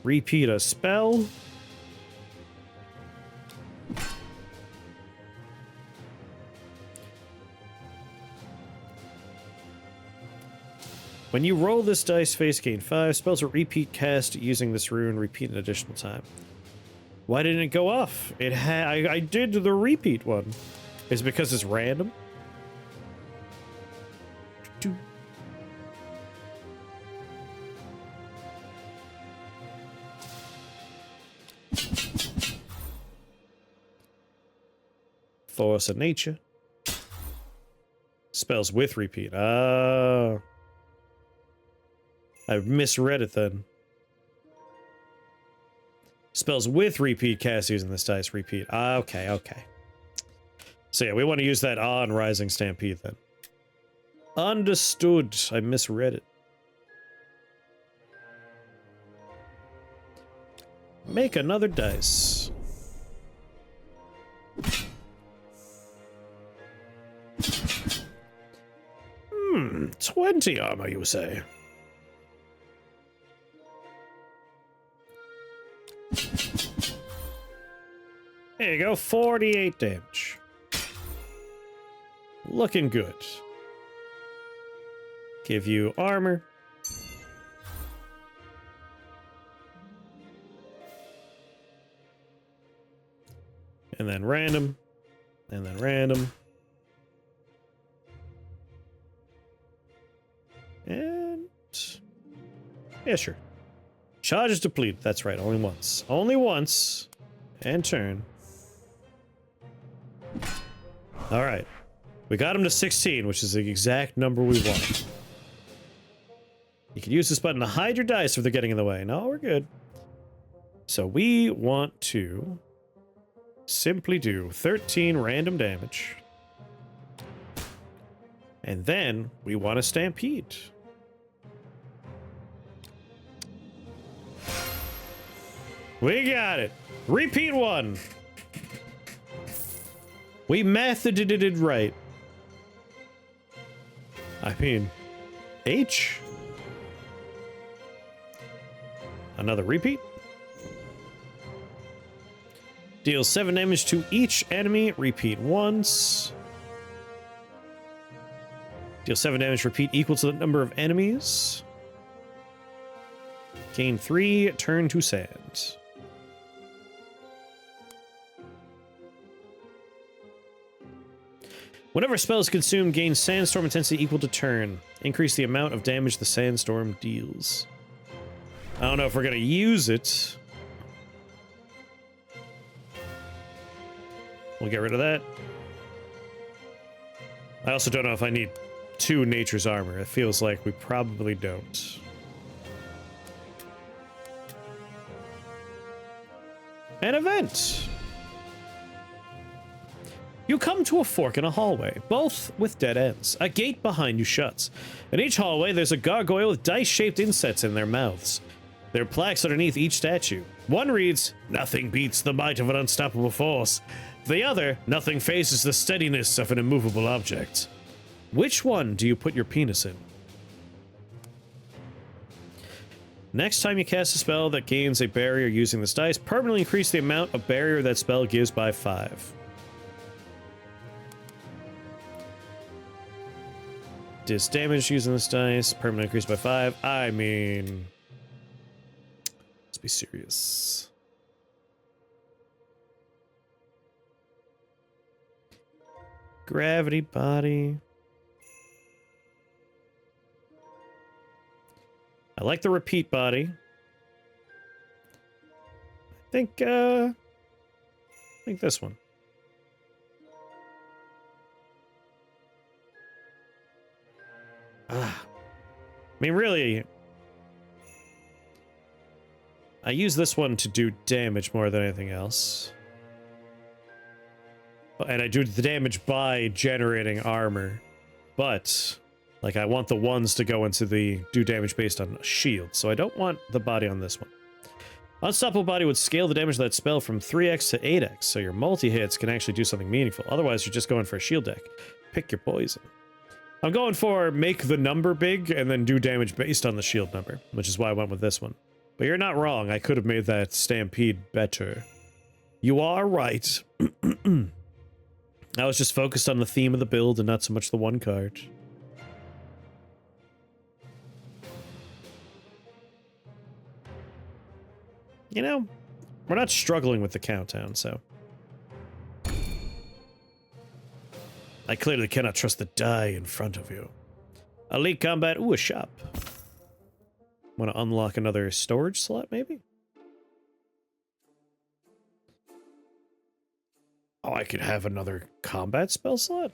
Repeat a spell. When you roll this dice face, gain 5. Spells are repeat cast using this rune. Repeat an additional time. Why didn't it go off? It had. I did the repeat one. Is it because it's random? Force of nature. Spells with repeat. I misread it then. Spells with repeat cast using this dice. Repeat. Okay, okay. So yeah, we want to use that on Rising Stampede then. Understood. I misread it. Make another dice. Hmm, 20 armor, you say? There you go, 48 damage. Looking good. Give you armor. And then random. And then random. And... yeah, sure. Charge is depleted. That's right, only once. Only once. And turn. Alright. We got him to 16, which is the exact number we want. You can use this button to hide your dice if they're getting in the way. No, we're good. So we want to simply do 13 random damage. And then we want to stampede. We got it. Repeat 1. We methoded it right. I mean, H. Another repeat. Deal 7 damage to each enemy. Repeat once. Deal 7 damage. Repeat equal to the number of enemies. Gain 3. Turn to sand. Whenever a spell is consumed, gain sandstorm intensity equal to turn. Increase the amount of damage the sandstorm deals. I don't know if we're going to use it. We'll get rid of that. I also don't know if I need 2 nature's armor. It feels like we probably don't. An event! You come to a fork in a hallway, both with dead ends. A gate behind you shuts. In each hallway, there's a gargoyle with dice-shaped insets in their mouths. There are plaques underneath each statue. One reads, "Nothing beats the might of an unstoppable force." The other, "Nothing faces the steadiness of an immovable object." Which one do you put your penis in? Next time you cast a spell that gains a barrier using this dice, permanently increase the amount of barrier that spell gives by 5. Dis damage using this dice, permanently increased by 5. I mean, let's be serious. Gravity body. I like the repeat body. I think this one. I mean, really, I use this one to do damage more than anything else. And I do the damage by generating armor. But, like, I want the ones to go into the do damage based on shield, so I don't want the body on this one. Unstoppable body would scale the damage of that spell from 3x to 8x, so your multi-hits can actually do something meaningful. Otherwise, you're just going for a shield deck. Pick your poison. I'm going for make the number big and then do damage based on the shield number, which is why I went with this one. But you're not wrong. I could have made that stampede better. You are right. I was just focused on the theme of the build and not so much the one card. You know, we're not struggling with the countdown, so. I clearly cannot trust the die in front of you. Elite combat. Ooh, a shop. Want to unlock another storage slot, maybe? Oh, I could have another combat spell slot?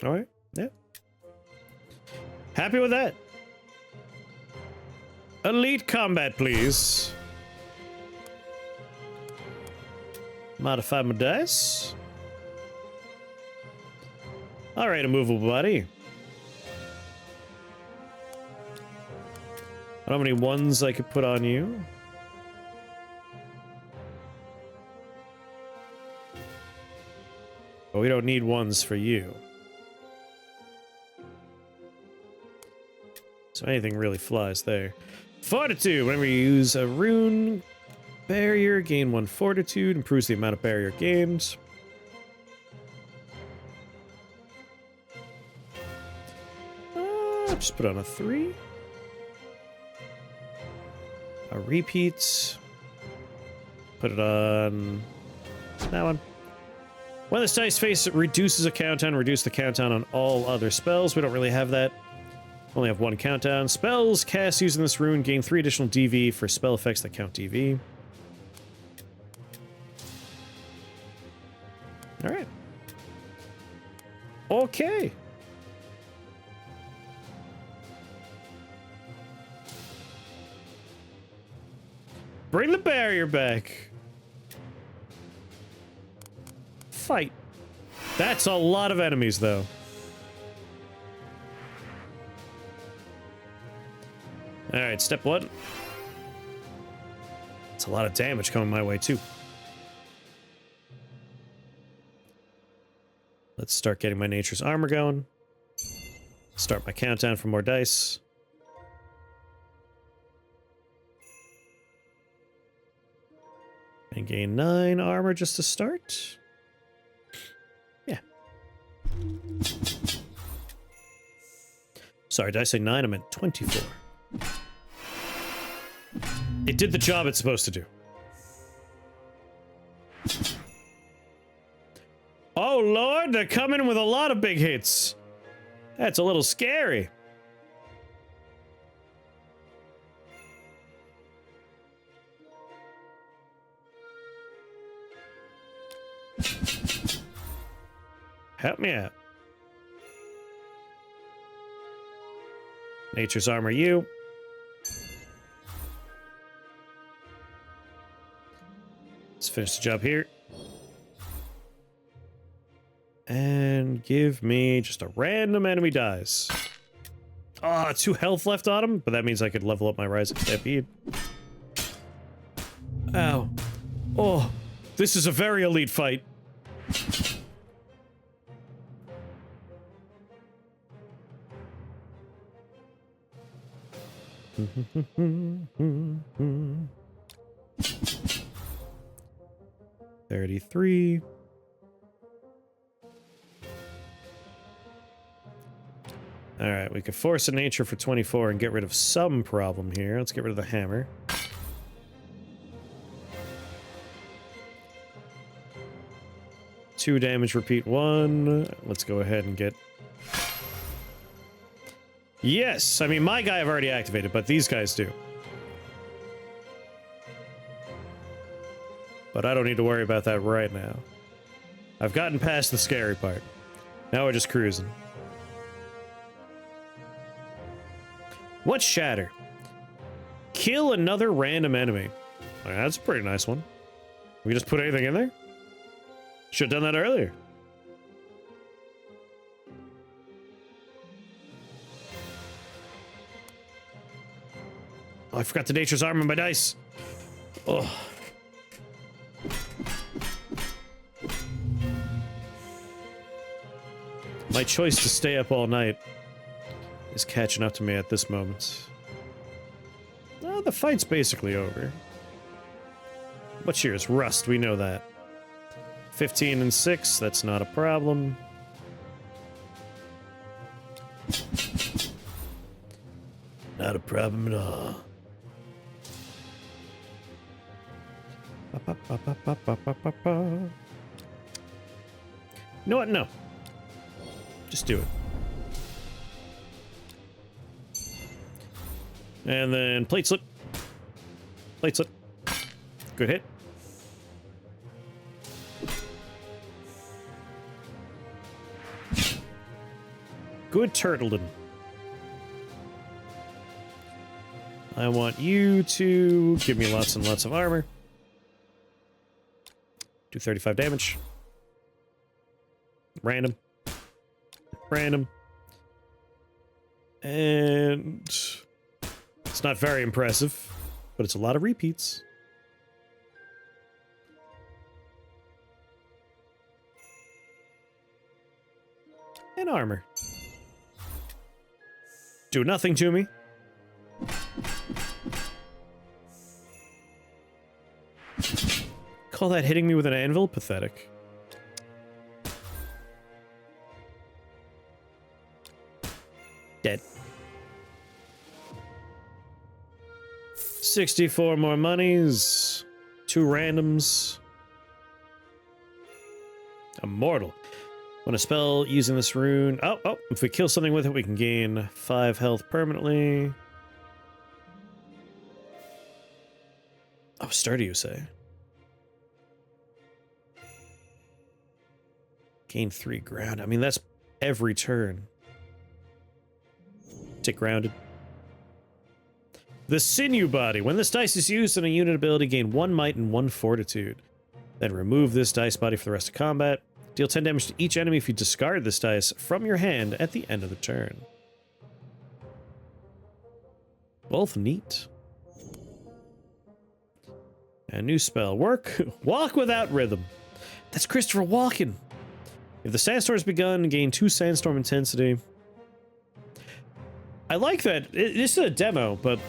Alright, yeah. Happy with that. Elite combat, please. Modify my dice. Alright, a movable body. I don't have any ones I could put on you. But we don't need ones for you. So anything really flies there. Fortitude! Whenever you use a rune barrier, gain 1 fortitude, improves the amount of barrier gained. Just put on a 3. A repeat. Put it on that one. When this dice face reduces a countdown, reduce the countdown on all other spells. We don't really have that. Only have 1 countdown. Spells cast using this rune gain 3 additional DV for spell effects that count DV. Alright. Okay. Bring the barrier back. Fight. That's a lot of enemies, though. Alright, step 1. It's a lot of damage coming my way, too. Let's start getting my nature's armor going. Start my countdown for more dice. And gain 9 armor just to start. Yeah. Sorry, did I say 9? I meant 24. It did the job it's supposed to do. Oh lord, they're coming with a lot of big hits. That's a little scary. Help me out. Nature's armor you. Let's finish the job here. And give me just a random enemy dies. Ah, 2 health left on him, but that means I could level up my Rising Stampede. Ow. Oh, this is a very elite fight. $33. All right, we could force a nature for 24 and get rid of some problem here. Let's get rid of the hammer. Two damage, repeat 1. Let's go ahead and get... Yes! I mean, my guy I've already activated, but these guys do. But I don't need to worry about that right now. I've gotten past the scary part. Now we're just cruising. What's Shatter? Kill another random enemy. Oh, yeah, that's a pretty nice one. We just put anything in there? Should have done that earlier. Oh, I forgot the Nature's Armor on my dice. Oh. My choice to stay up all night is catching up to me at this moment. Oh, the fight's basically over. What's yours? Rust, we know that. 15 and 6, that's not a problem. Not a problem at all. You know what? No. Just do it. And then plate slip. Plate slip. Good hit. Good turtledom. I want you to give me lots and lots of armor. Do 35 damage. Random. Random. And it's not very impressive, but it's a lot of repeats. And armor. Do nothing to me. Call that hitting me with an anvil? Pathetic. Dead. 64 more monies. 2 randoms. Immortal. When a spell using this rune... Oh, if we kill something with it, we can gain 5 health permanently. Oh, sturdy, you say? Gain 3 ground. I mean, that's every turn. Take grounded. The Sinew Body. When this dice is used in a unit ability, gain 1 might and 1 fortitude. Then remove this dice body for the rest of combat. Deal 10 damage to each enemy if you discard this dice from your hand at the end of the turn. Both neat. And new spell. Walk without rhythm. That's Christopher Walken. If the sandstorm has begun, gain 2 sandstorm intensity. I like that. This is a demo, but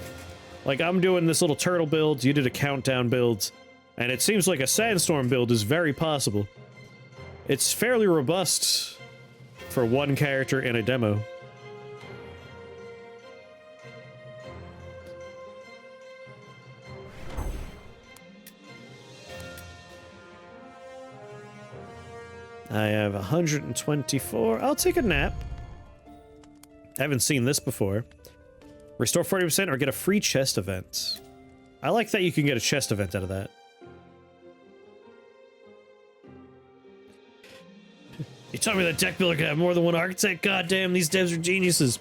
like I'm doing this little turtle build, you did a countdown build, and it seems like a sandstorm build is very possible. It's fairly robust for one character in a demo. I have 124. I'll take a nap. I haven't seen this before. Restore 40% or get a free chest event. I like that you can get a chest event out of that. You told me that deck builder could have more than one architect? God damn, these devs are geniuses.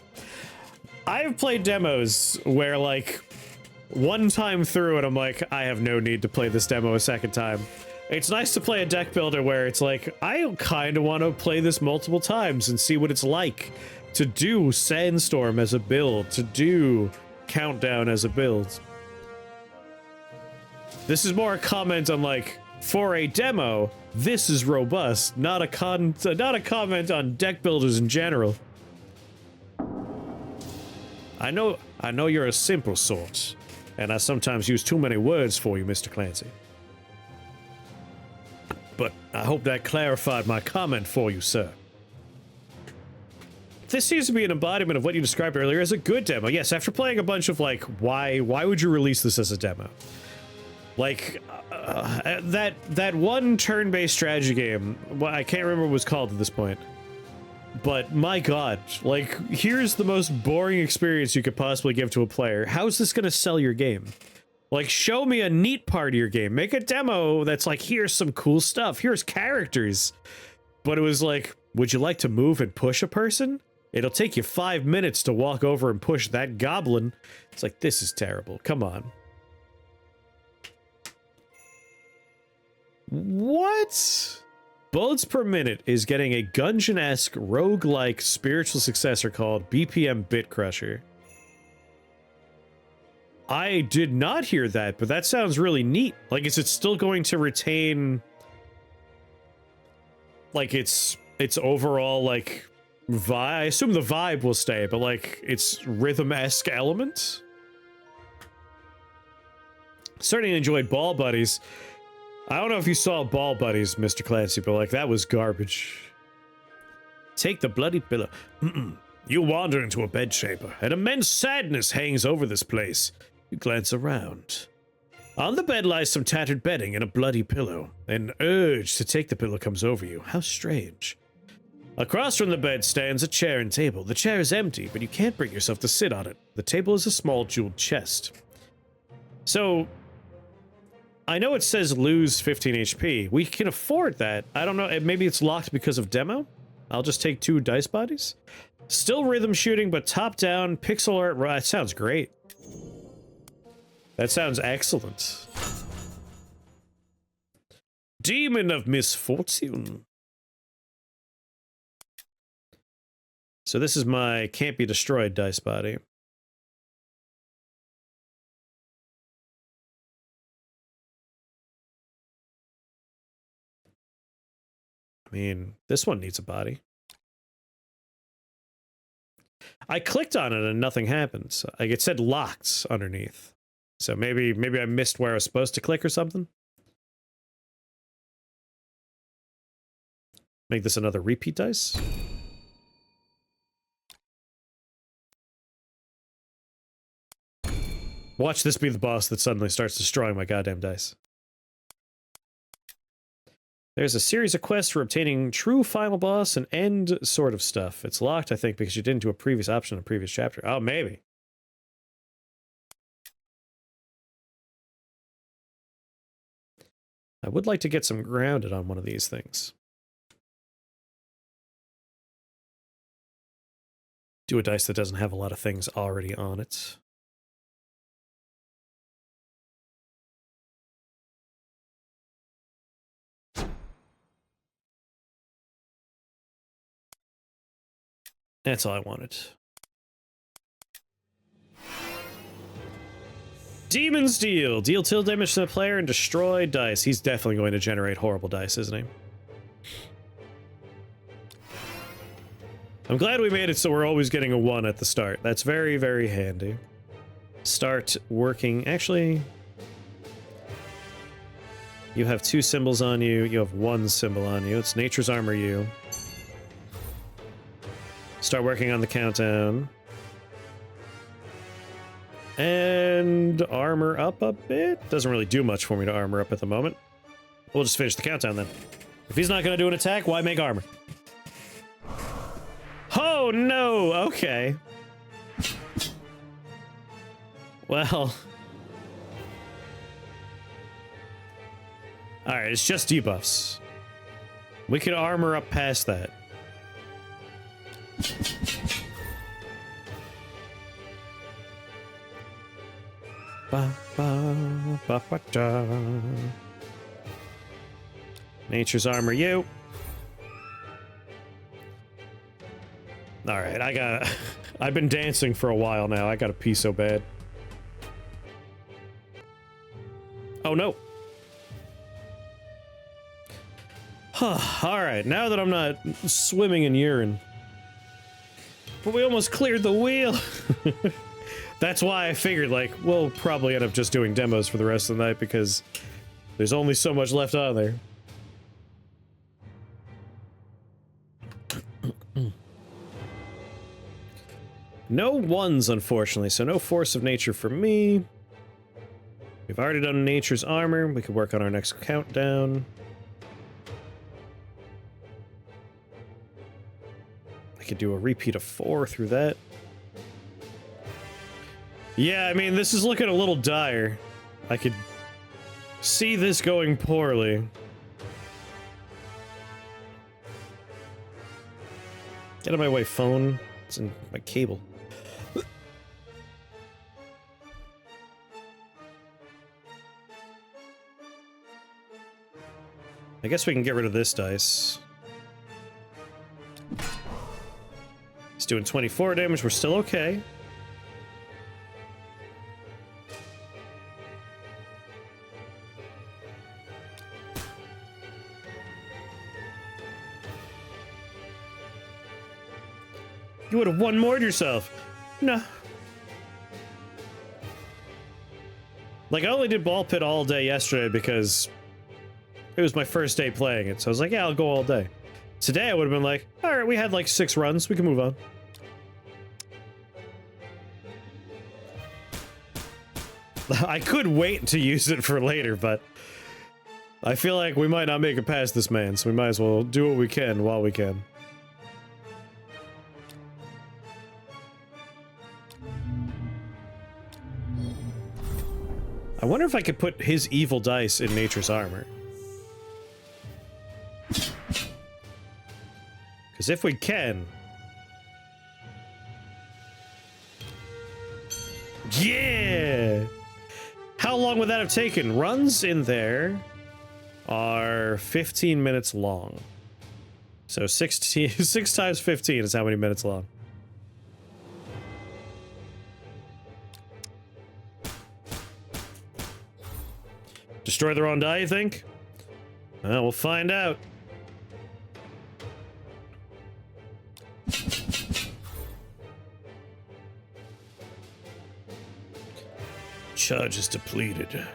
I've played demos where, like, one time through and I'm like, I have no need to play this demo a second time. It's nice to play a deck builder where it's like, I kind of want to play this multiple times and see what it's like to do Sandstorm as a build, to do Countdown as a build. This is more a comment on, like, for a demo, this is robust, not a comment on deck builders in general. I know you're a simple sort, and I sometimes use too many words for you, Mr. Clancy. But I hope that clarified my comment for you, sir. This seems to be an embodiment of what you described earlier as a good demo. Yes, after playing a bunch of, like, why would you release this as a demo? Like, that one turn-based strategy game, I can't remember what it was called at this point. But my god, like, here's the most boring experience you could possibly give to a player. How's this gonna sell your game? Like, show me a neat part of your game. Make a demo that's like, here's some cool stuff. Here's characters. But it was like, would you like to move and push a person? It'll take you 5 minutes to walk over and push that goblin. It's like, this is terrible. Come on. What? Bullets Per Minute is getting a Gungeon-esque roguelike spiritual successor called BPM Bit Crusher. I did not hear that, but that sounds really neat. Like, is it still going to retain, like, its overall, like, vibe? I assume the vibe will stay, but, like, its rhythm-esque element? Certainly enjoyed Ball Buddies. I don't know if you saw Ball Buddies, Mr. Clancy, but, like, that was garbage. Take the bloody pillow. You wander into a bedchamber. An immense sadness hangs over this place. You glance around. On the bed lies some tattered bedding and a bloody pillow. An urge to take the pillow comes over you. How strange. Across from the bed stands a chair and table. The chair is empty, but you can't bring yourself to sit on it. The table is a small jeweled chest. So, I know it says lose 15 HP. We can afford that. I don't know. Maybe it's locked because of demo? I'll just take 2 dice bodies. Still rhythm shooting, but top down, pixel art. That sounds great. That sounds excellent. Demon of Misfortune. So this is my can't be destroyed dice body. I mean, this one needs a body. I clicked on it and nothing happens. Like, it said locked underneath. So maybe I missed where I was supposed to click or something. Make this another repeat dice. Watch this be the boss that suddenly starts destroying my goddamn dice. There's a series of quests for obtaining true final boss and end sort of stuff. It's locked, I think, because you didn't do a previous option in a previous chapter. Oh, maybe. I would like to get some grounded on one of these things. Do a dice that doesn't have a lot of things already on it. That's all I wanted. Demon Steel. Deal till damage to the player and destroy dice. He's definitely going to generate horrible dice, isn't he? I'm glad we made it so we're always getting a 1 at the start. That's very, very handy. Start working. Actually, you have 2 symbols on you. You have 1 symbol on you. It's Nature's Armor you. Start working on the countdown. And armor up a bit. Doesn't really do much for me to armor up at the moment. We'll just finish the countdown then. If he's not going to do an attack, why make armor? Oh, no. Okay. Well. Alright, it's just debuffs. We could armor up past that. Ba, ba, ba, ba, da. Nature's armor, you. All right, I got. I've been dancing for a while now. I got to pee so bad. Oh no. Huh. All right, now that I'm not swimming in urine. But we almost cleared the wheel. That's why I figured, like, we'll probably end up just doing demos for the rest of the night because there's only so much left on there. No ones, unfortunately, so no force of nature for me. We've already done nature's armor. We could work on our next countdown. I could do a repeat of 4 through that. Yeah, I mean, this is looking a little dire. I could see this going poorly. Get out of my way, phone. It's in my cable. I guess we can get rid of this dice. He's doing 24 damage. We're still okay. You would have one-mored yourself. No. Like, I only did ball pit all day yesterday because it was my first day playing it. So I was like, yeah, I'll go all day. Today I would have been like, all right, we had like 6 runs. We can move on. I could wait to use it for later, but I feel like we might not make it past this man, so we might as well do what we can while we can. I wonder if I could put his evil dice in nature's armor. Because if we can... Yeah! How long would that have taken? Runs in there are 15 minutes long. So 6 times 15 is how many minutes long. Destroy the wrong die, you think? Well, we'll find out. Charge is depleted.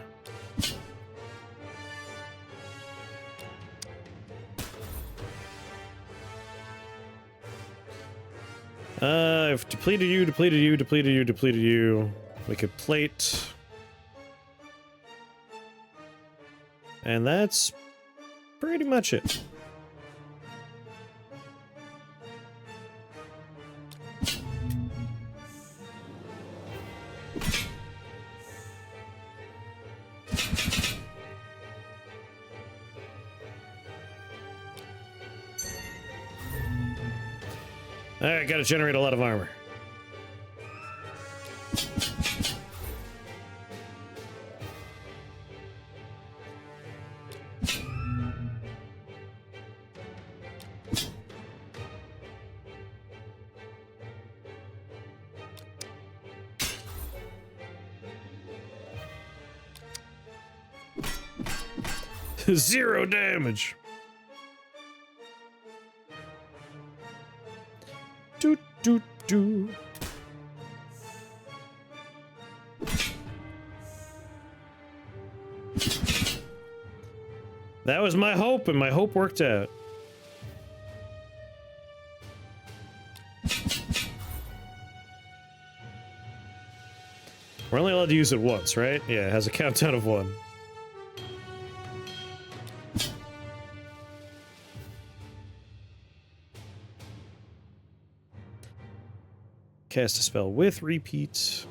I've depleted you, depleted you, depleted you, depleted you. We could plate. And that's pretty much it. Alright, gotta generate a lot of armor. Zero damage. Doot doot doo. That was my hope, and my hope worked out. We're only allowed to use it once, right? Yeah, it has a countdown of 1. Cast a spell with repeat.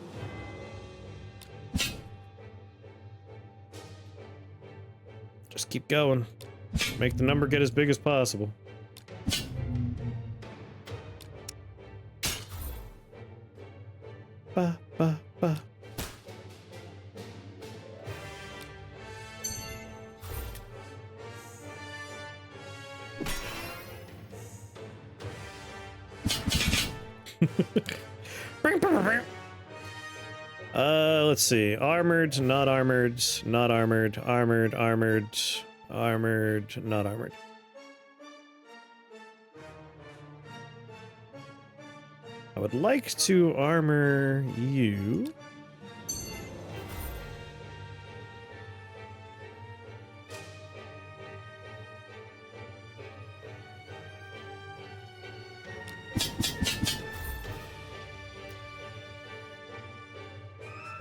Just keep going. Make the number get as big as possible. Ba, ba, ba. Let's see. Armored, not armored, not armored, armored, armored, armored, not armored. I would like to armor you.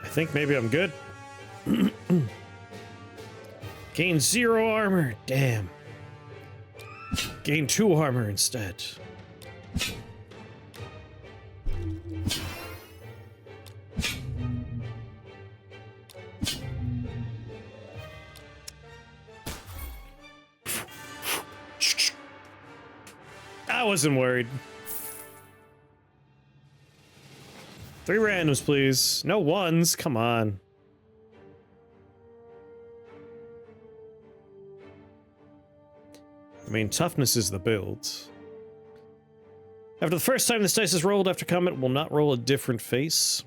I think maybe I'm good. Gain 0 armor. Damn. Gain 2 armor instead. I wasn't worried. 3 randoms, please. No ones. Come on. I mean, toughness is the build. After the first time this dice is rolled after combat, it will not roll a different face.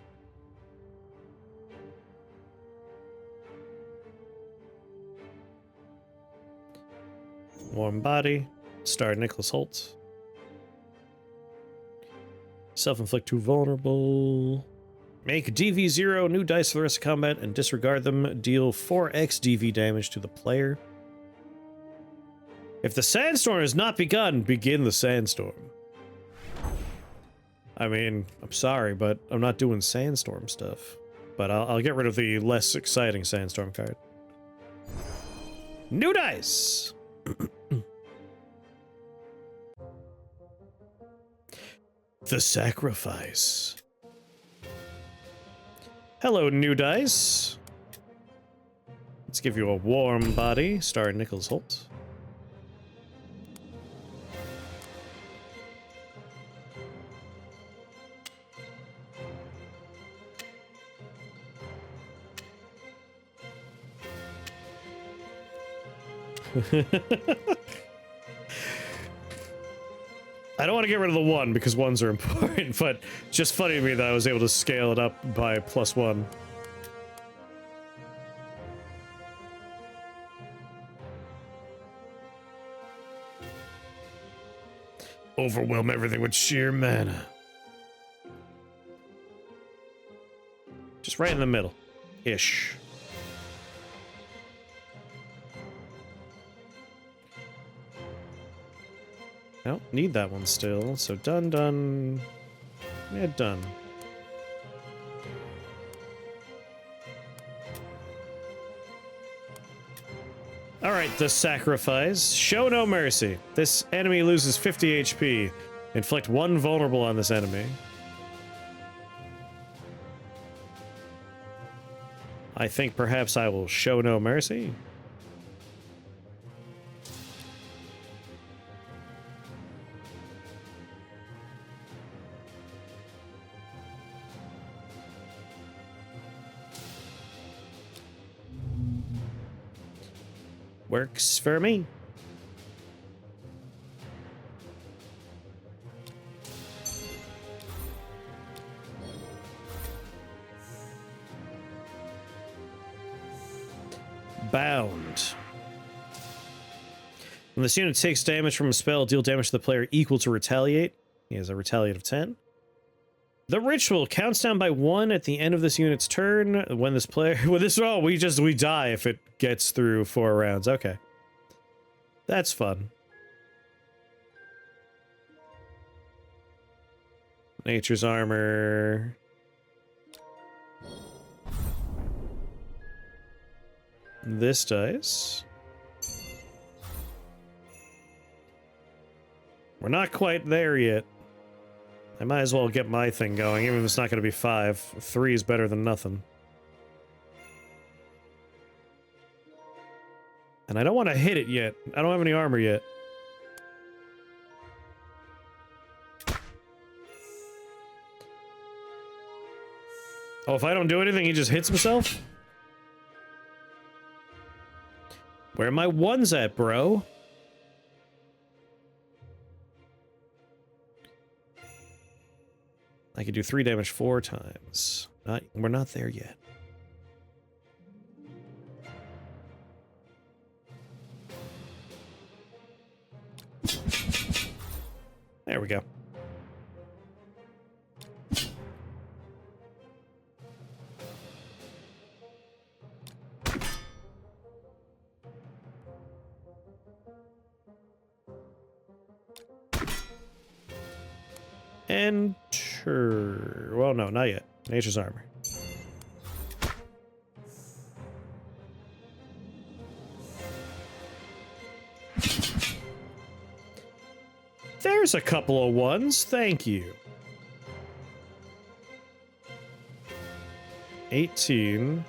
Warm body. Star Nicholas Holt. Self-inflict 2 vulnerable. Make DV0 new dice for the rest of combat and disregard them. Deal 4x DV damage to the player. If the sandstorm has not begun, begin the sandstorm. I mean, I'm sorry, but I'm not doing sandstorm stuff. But I'll get rid of the less exciting sandstorm card. New dice! The sacrifice. Hello, new dice. Let's give you a warm body. Star Nicholas Holt. I don't want to get rid of the 1 because 1s are important, but just funny to me that I was able to scale it up by +1. Overwhelm everything with sheer mana. Just right in the middle. Ish. No, need that one still. So done. Yeah, done. Alright, the sacrifice. Show no mercy. This enemy loses 50 HP. Inflict 1 vulnerable on this enemy. I think perhaps I will show no mercy. Works for me. Bound. When this unit takes damage from a spell, deal damage to the player equal to retaliate. He has a retaliate of 10. The ritual counts down by 1 at the end of this unit's turn. When this player... Well, we die if it gets through 4 rounds. Okay. That's fun. Nature's armor. This dice. We're not quite there yet. I might as well get my thing going, even if it's not going to be 5. 3 is better than nothing. And I don't want to hit it yet. I don't have any armor yet. Oh, if I don't do anything, he just hits himself? Where are my ones at, bro? I could do 3 damage 4 times. We're not there yet. There we go. Enter. Well, no, not yet. Nature's armor. There's a couple of ones. Thank you. 18.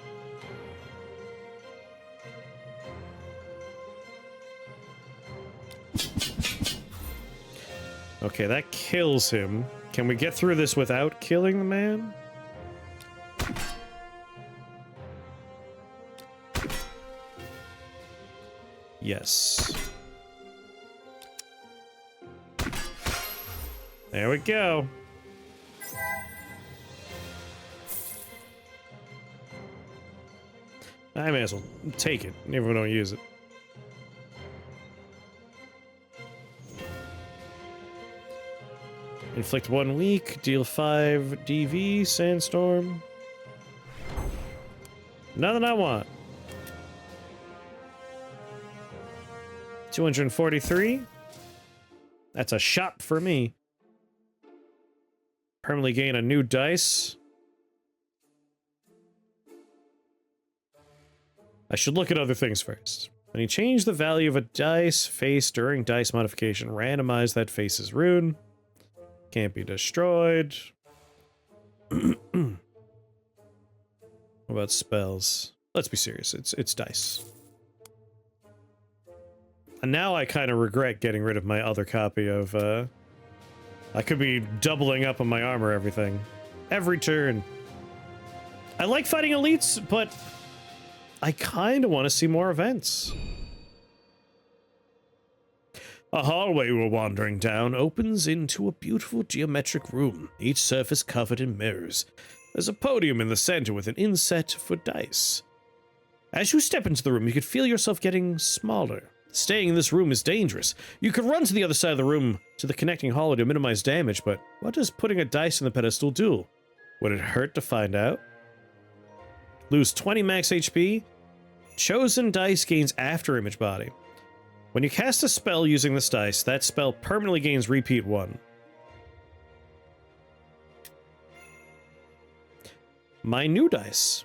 Okay, that kills him. Can we get through this without killing the man? Yes. There we go. I may as well take it, even if we don't use it. Inflict 1 weak, deal 5 DV, sandstorm. Nothing I want. 243. That's a shot for me. Permanently gain a new dice. I should look at other things first. When you change the value of a dice face during dice modification, randomize that face's rune. Can't be destroyed. What about spells? Let's be serious. It's dice. And now I kind of regret getting rid of my other copy of, I could be doubling up on my armor everything. Every turn. I like fighting elites, but I kind of want to see more events. A hallway we're wandering down opens into a beautiful geometric room, each surface covered in mirrors. There's a podium in the center with an inset for dice. As you step into the room, you can feel yourself getting smaller. Staying in this room is dangerous. You could run to the other side of the room to the connecting hallway to minimize damage, but what does putting a dice in the pedestal do? Would it hurt to find out? Lose 20 max HP. Chosen dice gains after image body. When you cast a spell using this dice, that spell permanently gains repeat 1. My new dice.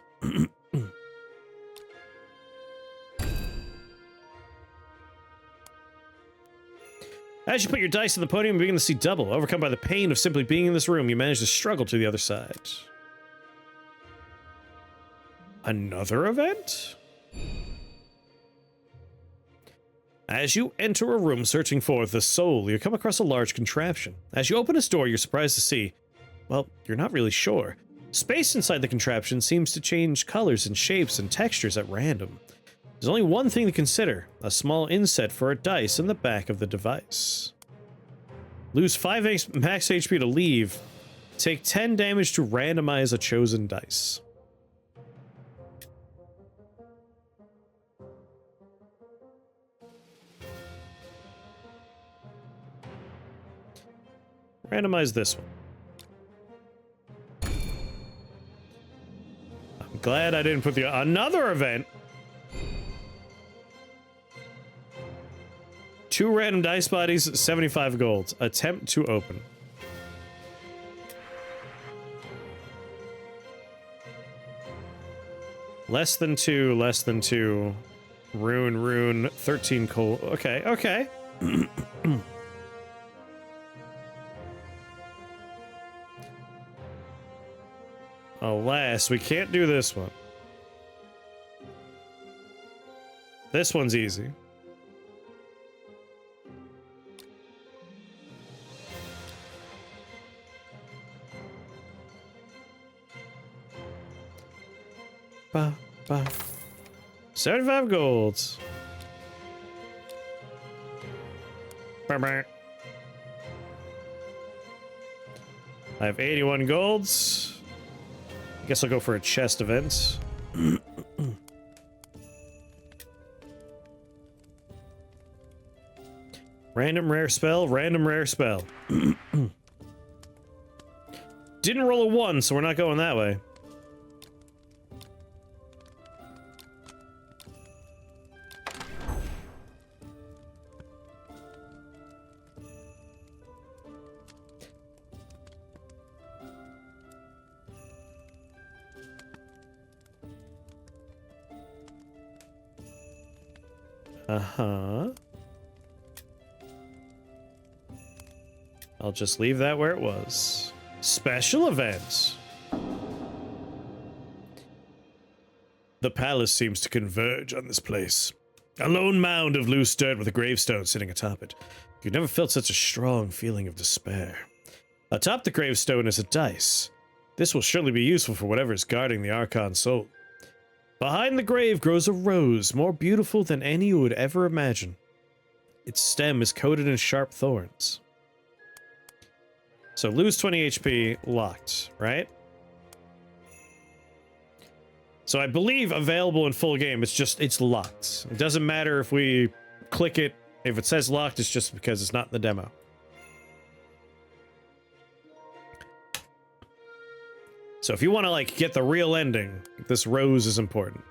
As you put your dice on the podium, you begin to see double. Overcome by the pain of simply being in this room, you manage to struggle to the other side. Another event? As you enter a room searching for the soul, you come across a large contraption. As you open its door, you're surprised to see, well, you're not really sure. Space inside the contraption seems to change colors and shapes and textures at random. There's only one thing to consider, a small inset for a dice in the back of the device. Lose 5 max HP to leave. Take 10 damage to randomize a chosen dice. Randomize this one. I'm glad I didn't put another event. 2 random dice bodies, 75 gold. Attempt to open. Less than 2, less than 2. Rune, 13 gold. Okay, okay. Alas, we can't do this one. This one's easy. ba. 75 gold. I have 81 golds. I guess I'll go for a chest event. Random rare spell, random rare spell. Didn't roll a 1, so we're not going that way. Uh-huh. I'll just leave that where it was. Special events. The palace seems to converge on this place. A lone mound of loose dirt with a gravestone sitting atop it. You've never felt such a strong feeling of despair. Atop the gravestone is a dice. This will surely be useful for whatever is guarding the Archon's soul. Behind the grave grows a rose, more beautiful than any you would ever imagine. Its stem is coated in sharp thorns. So lose 20 HP, locked, right? So I believe available in full game, it's locked. It doesn't matter if we click it. If it says locked, it's just because it's not in the demo. So if you want to, like, get the real ending, this rose is important.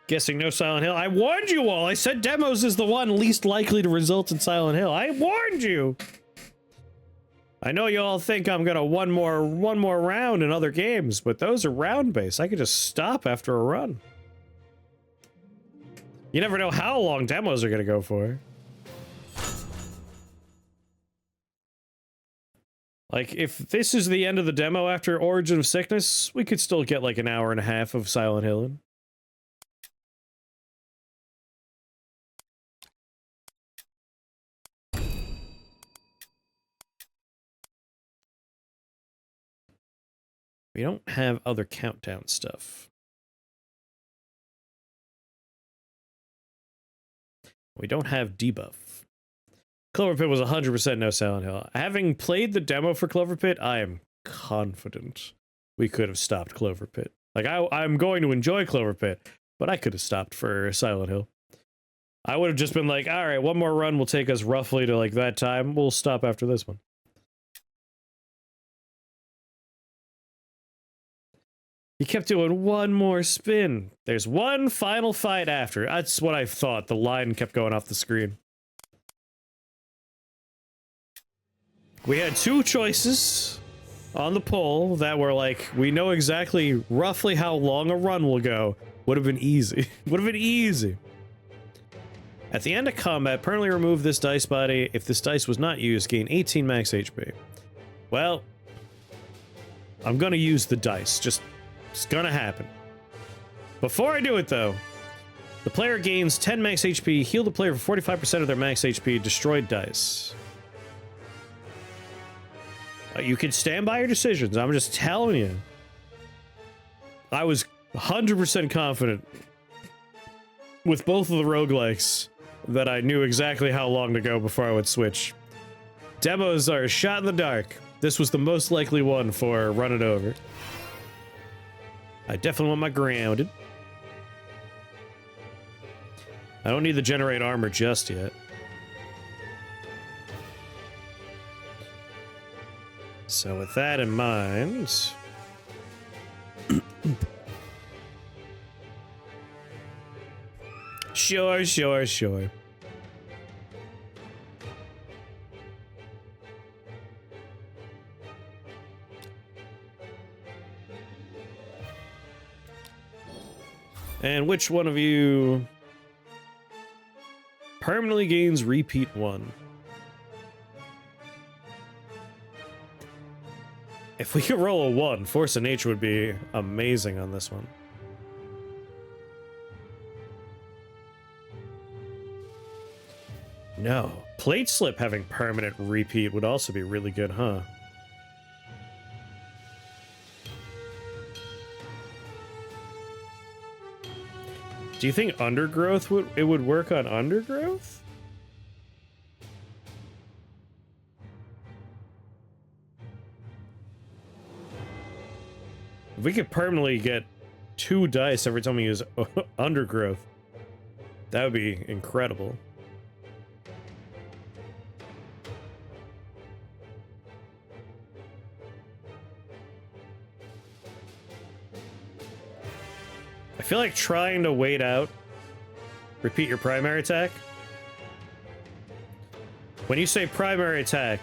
Guessing no Silent Hill. I warned you all! I said demos is the one least likely to result in Silent Hill. I warned you! I know you all think I'm gonna one more round in other games, but those are round-based. I could just stop after a run. You never know how long demos are gonna go for. Like, if this is the end of the demo after Origin of Sickness, we could still get like an hour and a half of Silent Hill in. We don't have other countdown stuff. We don't have debuff. Clover Pit was 100% no Silent Hill. Having played the demo for Clover Pit, I am confident we could have stopped Clover Pit. Like, I'm going to enjoy Clover Pit, but I could have stopped for Silent Hill. I would have just been like, alright, one more run will take us roughly to like that time. We'll stop after this one. He kept doing one more spin. There's one final fight after. That's what I thought. The line kept going off the screen. We had two choices on the poll that were like, we know exactly roughly how long a run will go. Would have been easy. Would have been easy. At the end of combat, permanently remove this dice body. If this dice was not used, gain 18 max HP. Well, I'm gonna use the dice. Just, it's gonna happen. Before I do it though, the player gains 10 max HP, heal the player for 45% of their max HP, destroyed dice. You can stand by your decisions. I'm just telling you. I was 100% confident with both of the roguelikes that I knew exactly how long to go before I would switch. Demos are a shot in the dark. This was the most likely one for run it over. I definitely want my grounded. I don't need to generate armor just yet. So with that in mind... Sure. And which one of you permanently gains repeat 1? If we could roll a 1, Force of Nature would be amazing on this one. No. Plate slip having permanent repeat would also be really good, huh? Do you think undergrowth would work on undergrowth? If we could permanently get 2 dice every time we use undergrowth, that would be incredible. I feel like trying to wait out, repeat your primary attack. When you say primary attack,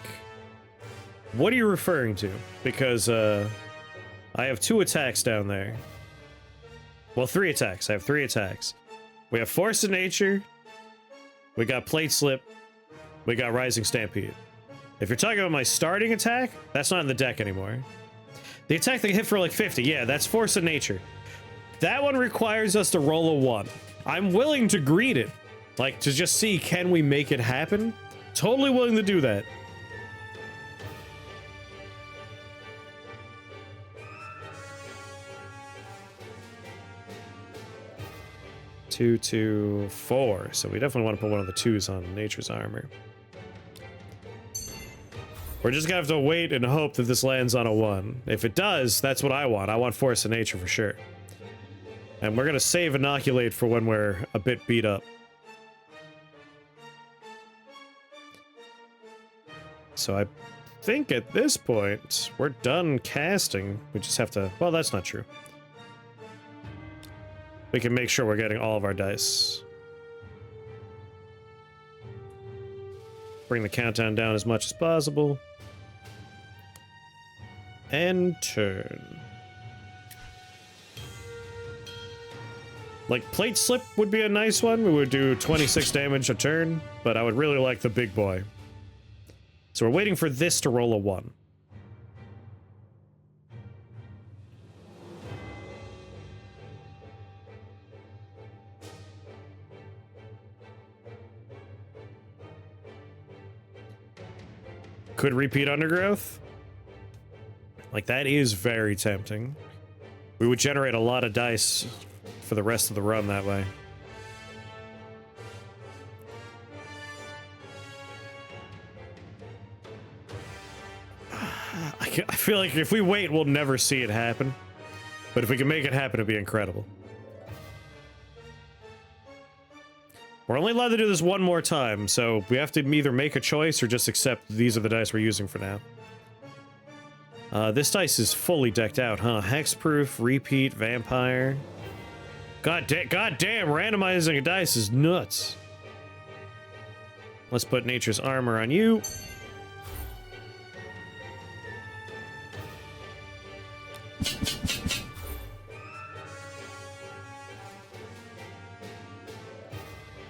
what are you referring to? Because, I have 2 attacks down there. Well, 3 attacks. I have 3 attacks. We have Force of Nature, we got Plate Slip, we got Rising Stampede. If you're talking about my starting attack, that's not in the deck anymore. The attack that hit for like 50, yeah, that's Force of Nature. That one requires us to roll a 1. I'm willing to greet it. Like, to just see, can we make it happen? Totally willing to do that. Two, 2, 4. So we definitely want to put one of the 2s on Nature's Armor. We're just gonna have to wait and hope that this lands on a 1. If it does, that's what I want. I want Force of Nature for sure. And we're gonna save Inoculate for when we're a bit beat up. So I think at this point, we're done casting. We just have to... Well, that's not true. We can make sure we're getting all of our dice. Bring the countdown down as much as possible. And turn. Like, Plate Slip would be a nice one. We would do 26 damage a turn, but I would really like the big boy. So we're waiting for this to roll a 1. Could repeat Undergrowth. Like, that is very tempting. We would generate a lot of dice for the rest of the run that way. I feel like if we wait, we'll never see it happen. But if we can make it happen, it'd be incredible. We're only allowed to do this one more time, so we have to either make a choice or just accept these are the dice we're using for now. This dice is fully decked out, huh? Hexproof, repeat, vampire. God damn, randomizing a dice is nuts. Let's put Nature's Armor on you.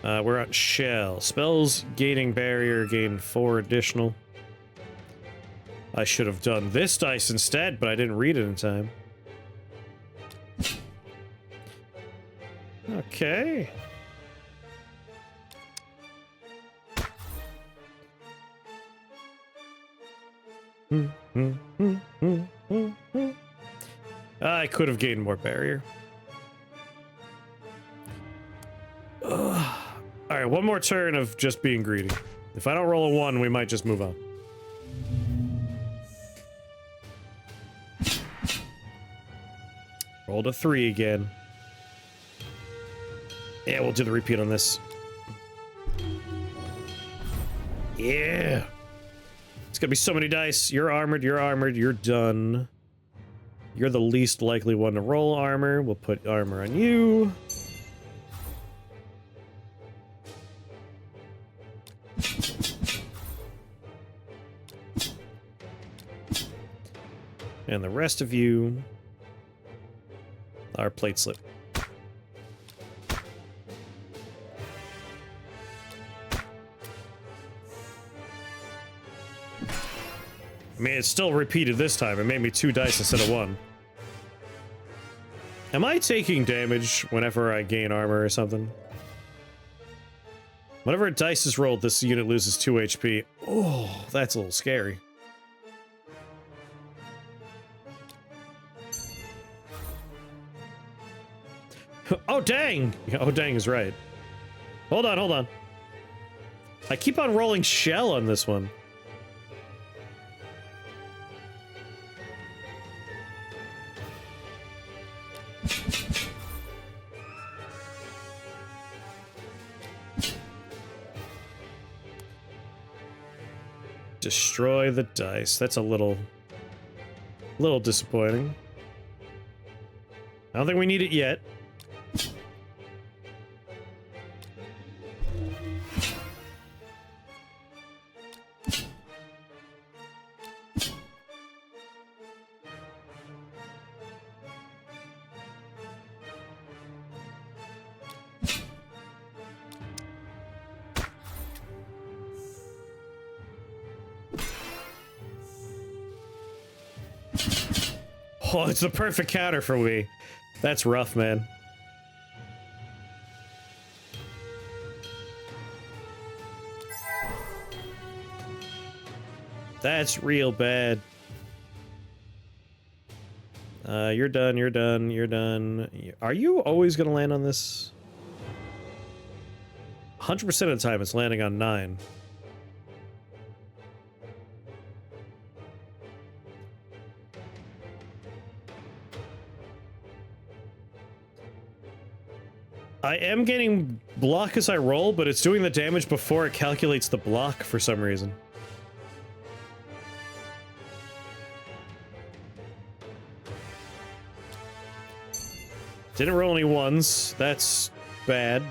We're on Shell. Spells gaining barrier, gain 4 additional. I should have done this dice instead, but I didn't read it in time. Okay. I could have gained more barrier. Alright, one more turn of just being greedy. If I don't roll a 1, we might just move on. Rolled a 3 again. Yeah, we'll do the repeat on this. Yeah! It's gonna be so many dice. You're armored, you're done. You're the least likely one to roll armor. We'll put armor on you. And the rest of you are Plate Slip. I mean, it's still repeated this time. It made me 2 dice instead of 1. Am I taking damage whenever I gain armor or something? Whenever a dice is rolled, this unit loses 2 HP. Oh, that's a little scary. Oh, dang! Oh, dang is right. Hold on, hold on. I keep on rolling shell on this one. Destroy the dice. That's a little disappointing. I don't think we need it yet. Oh, it's the perfect counter for we. That's rough, man. That's real bad. You're done, you're done, you're done. Are you always gonna land on this? 100% of the time it's landing on 9. I am getting block as I roll, but it's doing the damage before it calculates the block for some reason. Didn't roll any ones. That's bad.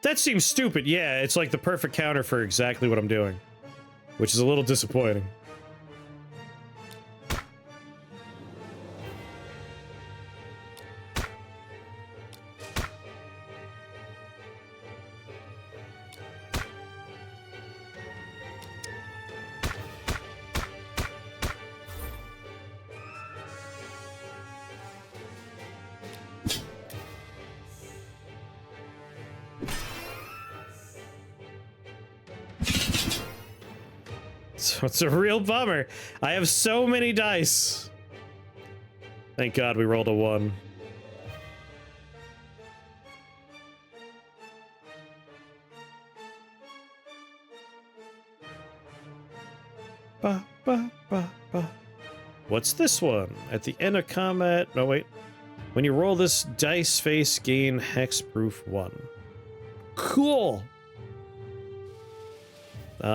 That seems stupid. Yeah, it's like the perfect counter for exactly what I'm doing, which is a little disappointing. So it's a real bummer. I have so many dice. Thank God we rolled a 1. Ba, ba, ba, ba. What's this one? At the end of combat... No, wait. When you roll this dice face, gain hexproof 1. Cool!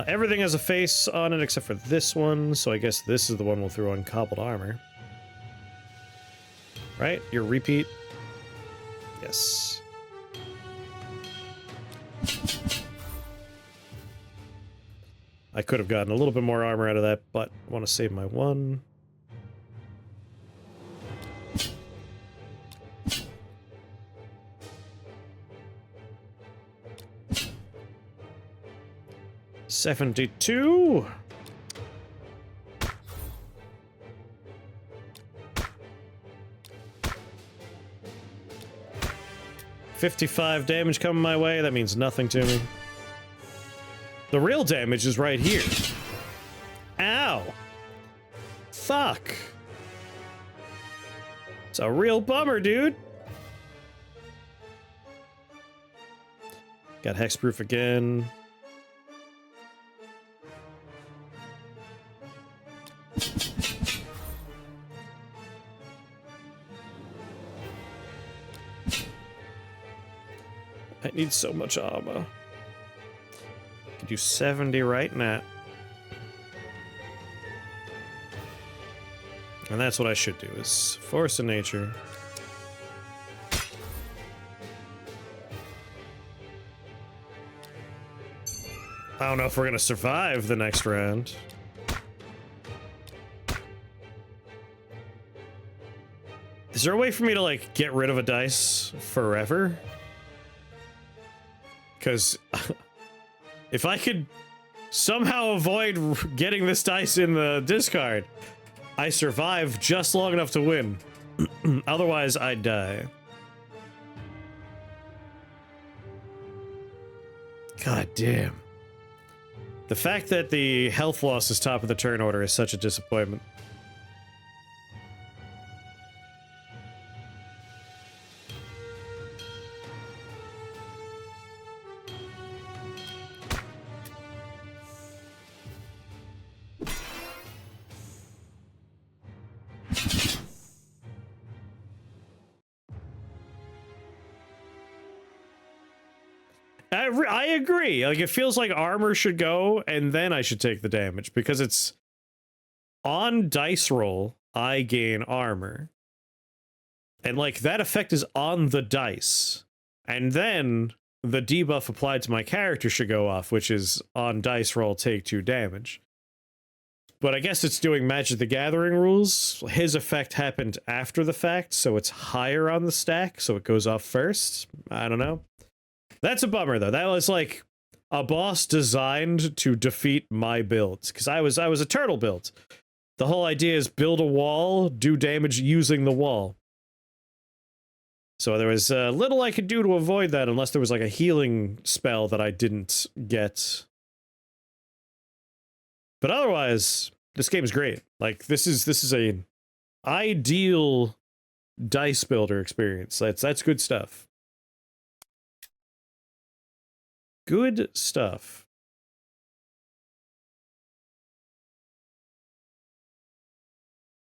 Everything has a face on it except for this one, so I guess this is the one we'll throw on cobbled armor. Right? Your repeat? Yes. I could have gotten a little bit more armor out of that, but I want to save my 1. $72. $55 damage coming my way. That means nothing to me. The real damage is right here. Ow. Fuck. It's a real bummer, dude. Got hexproof again. I need so much armor. Could do 70 right now. And that's what I should do, is force of nature. I don't know if we're gonna survive the next round. Is there a way for me to, like, get rid of a dice forever? Because if I could somehow avoid getting this dice in the discard, I survive just long enough to win. Otherwise, I'd die. God damn. The fact that the health loss is top of the turn order is such a disappointment. I agree. Like, it feels like armor should go, and then I should take the damage, because it's on dice roll, I gain armor. And, like, that effect is on the dice. And then the debuff applied to my character should go off, which is on dice roll, take 2 damage. But I guess it's doing Magic the Gathering rules. His effect happened after the fact, so it's higher on the stack, so it goes off first. I don't know. That's a bummer, though. That was like a boss designed to defeat my builds, because I was a turtle build. The whole idea is build a wall, do damage using the wall. So there was little I could do to avoid that, unless there was like a healing spell that I didn't get. But otherwise, this game is great. Like, this is a ideal dice builder experience. That's good stuff. Good stuff.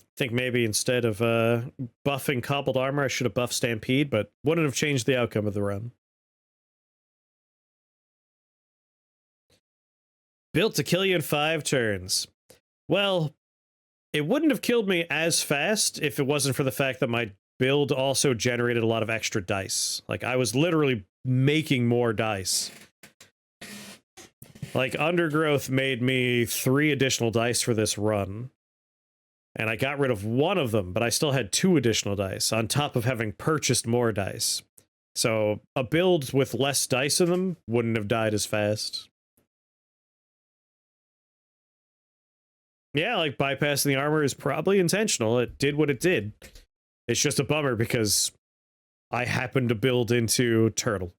I think maybe instead of buffing Cobbled Armor, I should have buffed Stampede, but wouldn't have changed the outcome of the run. Built to kill you in 5 turns. Well, it wouldn't have killed me as fast if it wasn't for the fact that my build also generated a lot of extra dice. Like, I was literally making more dice. Like, Undergrowth made me 3 additional dice for this run. And I got rid of 1 of them, but I still had 2 additional dice, on top of having purchased more dice. So, a build with less dice in them wouldn't have died as fast. Yeah, like, bypassing the armor is probably intentional. It did what it did. It's just a bummer because I happened to build into Turtle.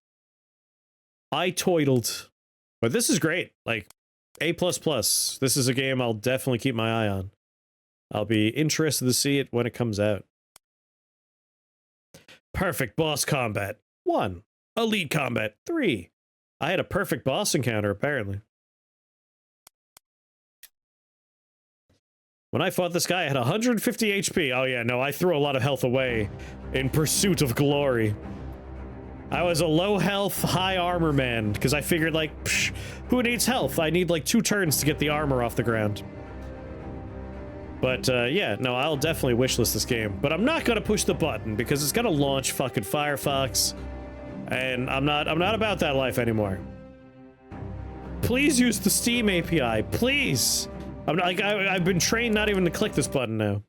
I toidled. But this is great. Like, A++. This is a game I'll definitely keep my eye on. I'll be interested to see it when it comes out. Perfect boss combat. 1. Elite combat. 3. I had a perfect boss encounter, apparently. When I fought this guy, I had 150 HP. Oh yeah, no, I threw a lot of health away in pursuit of glory. I was a low health, high armor man, because I figured, like, psh, who needs health? I need, like, 2 turns to get the armor off the ground. But, yeah, no, I'll definitely wishlist this game. But I'm not gonna push the button, because it's gonna launch fucking Firefox, and I'm not about that life anymore. Please use the Steam API, please! I've been trained not even to click this button now.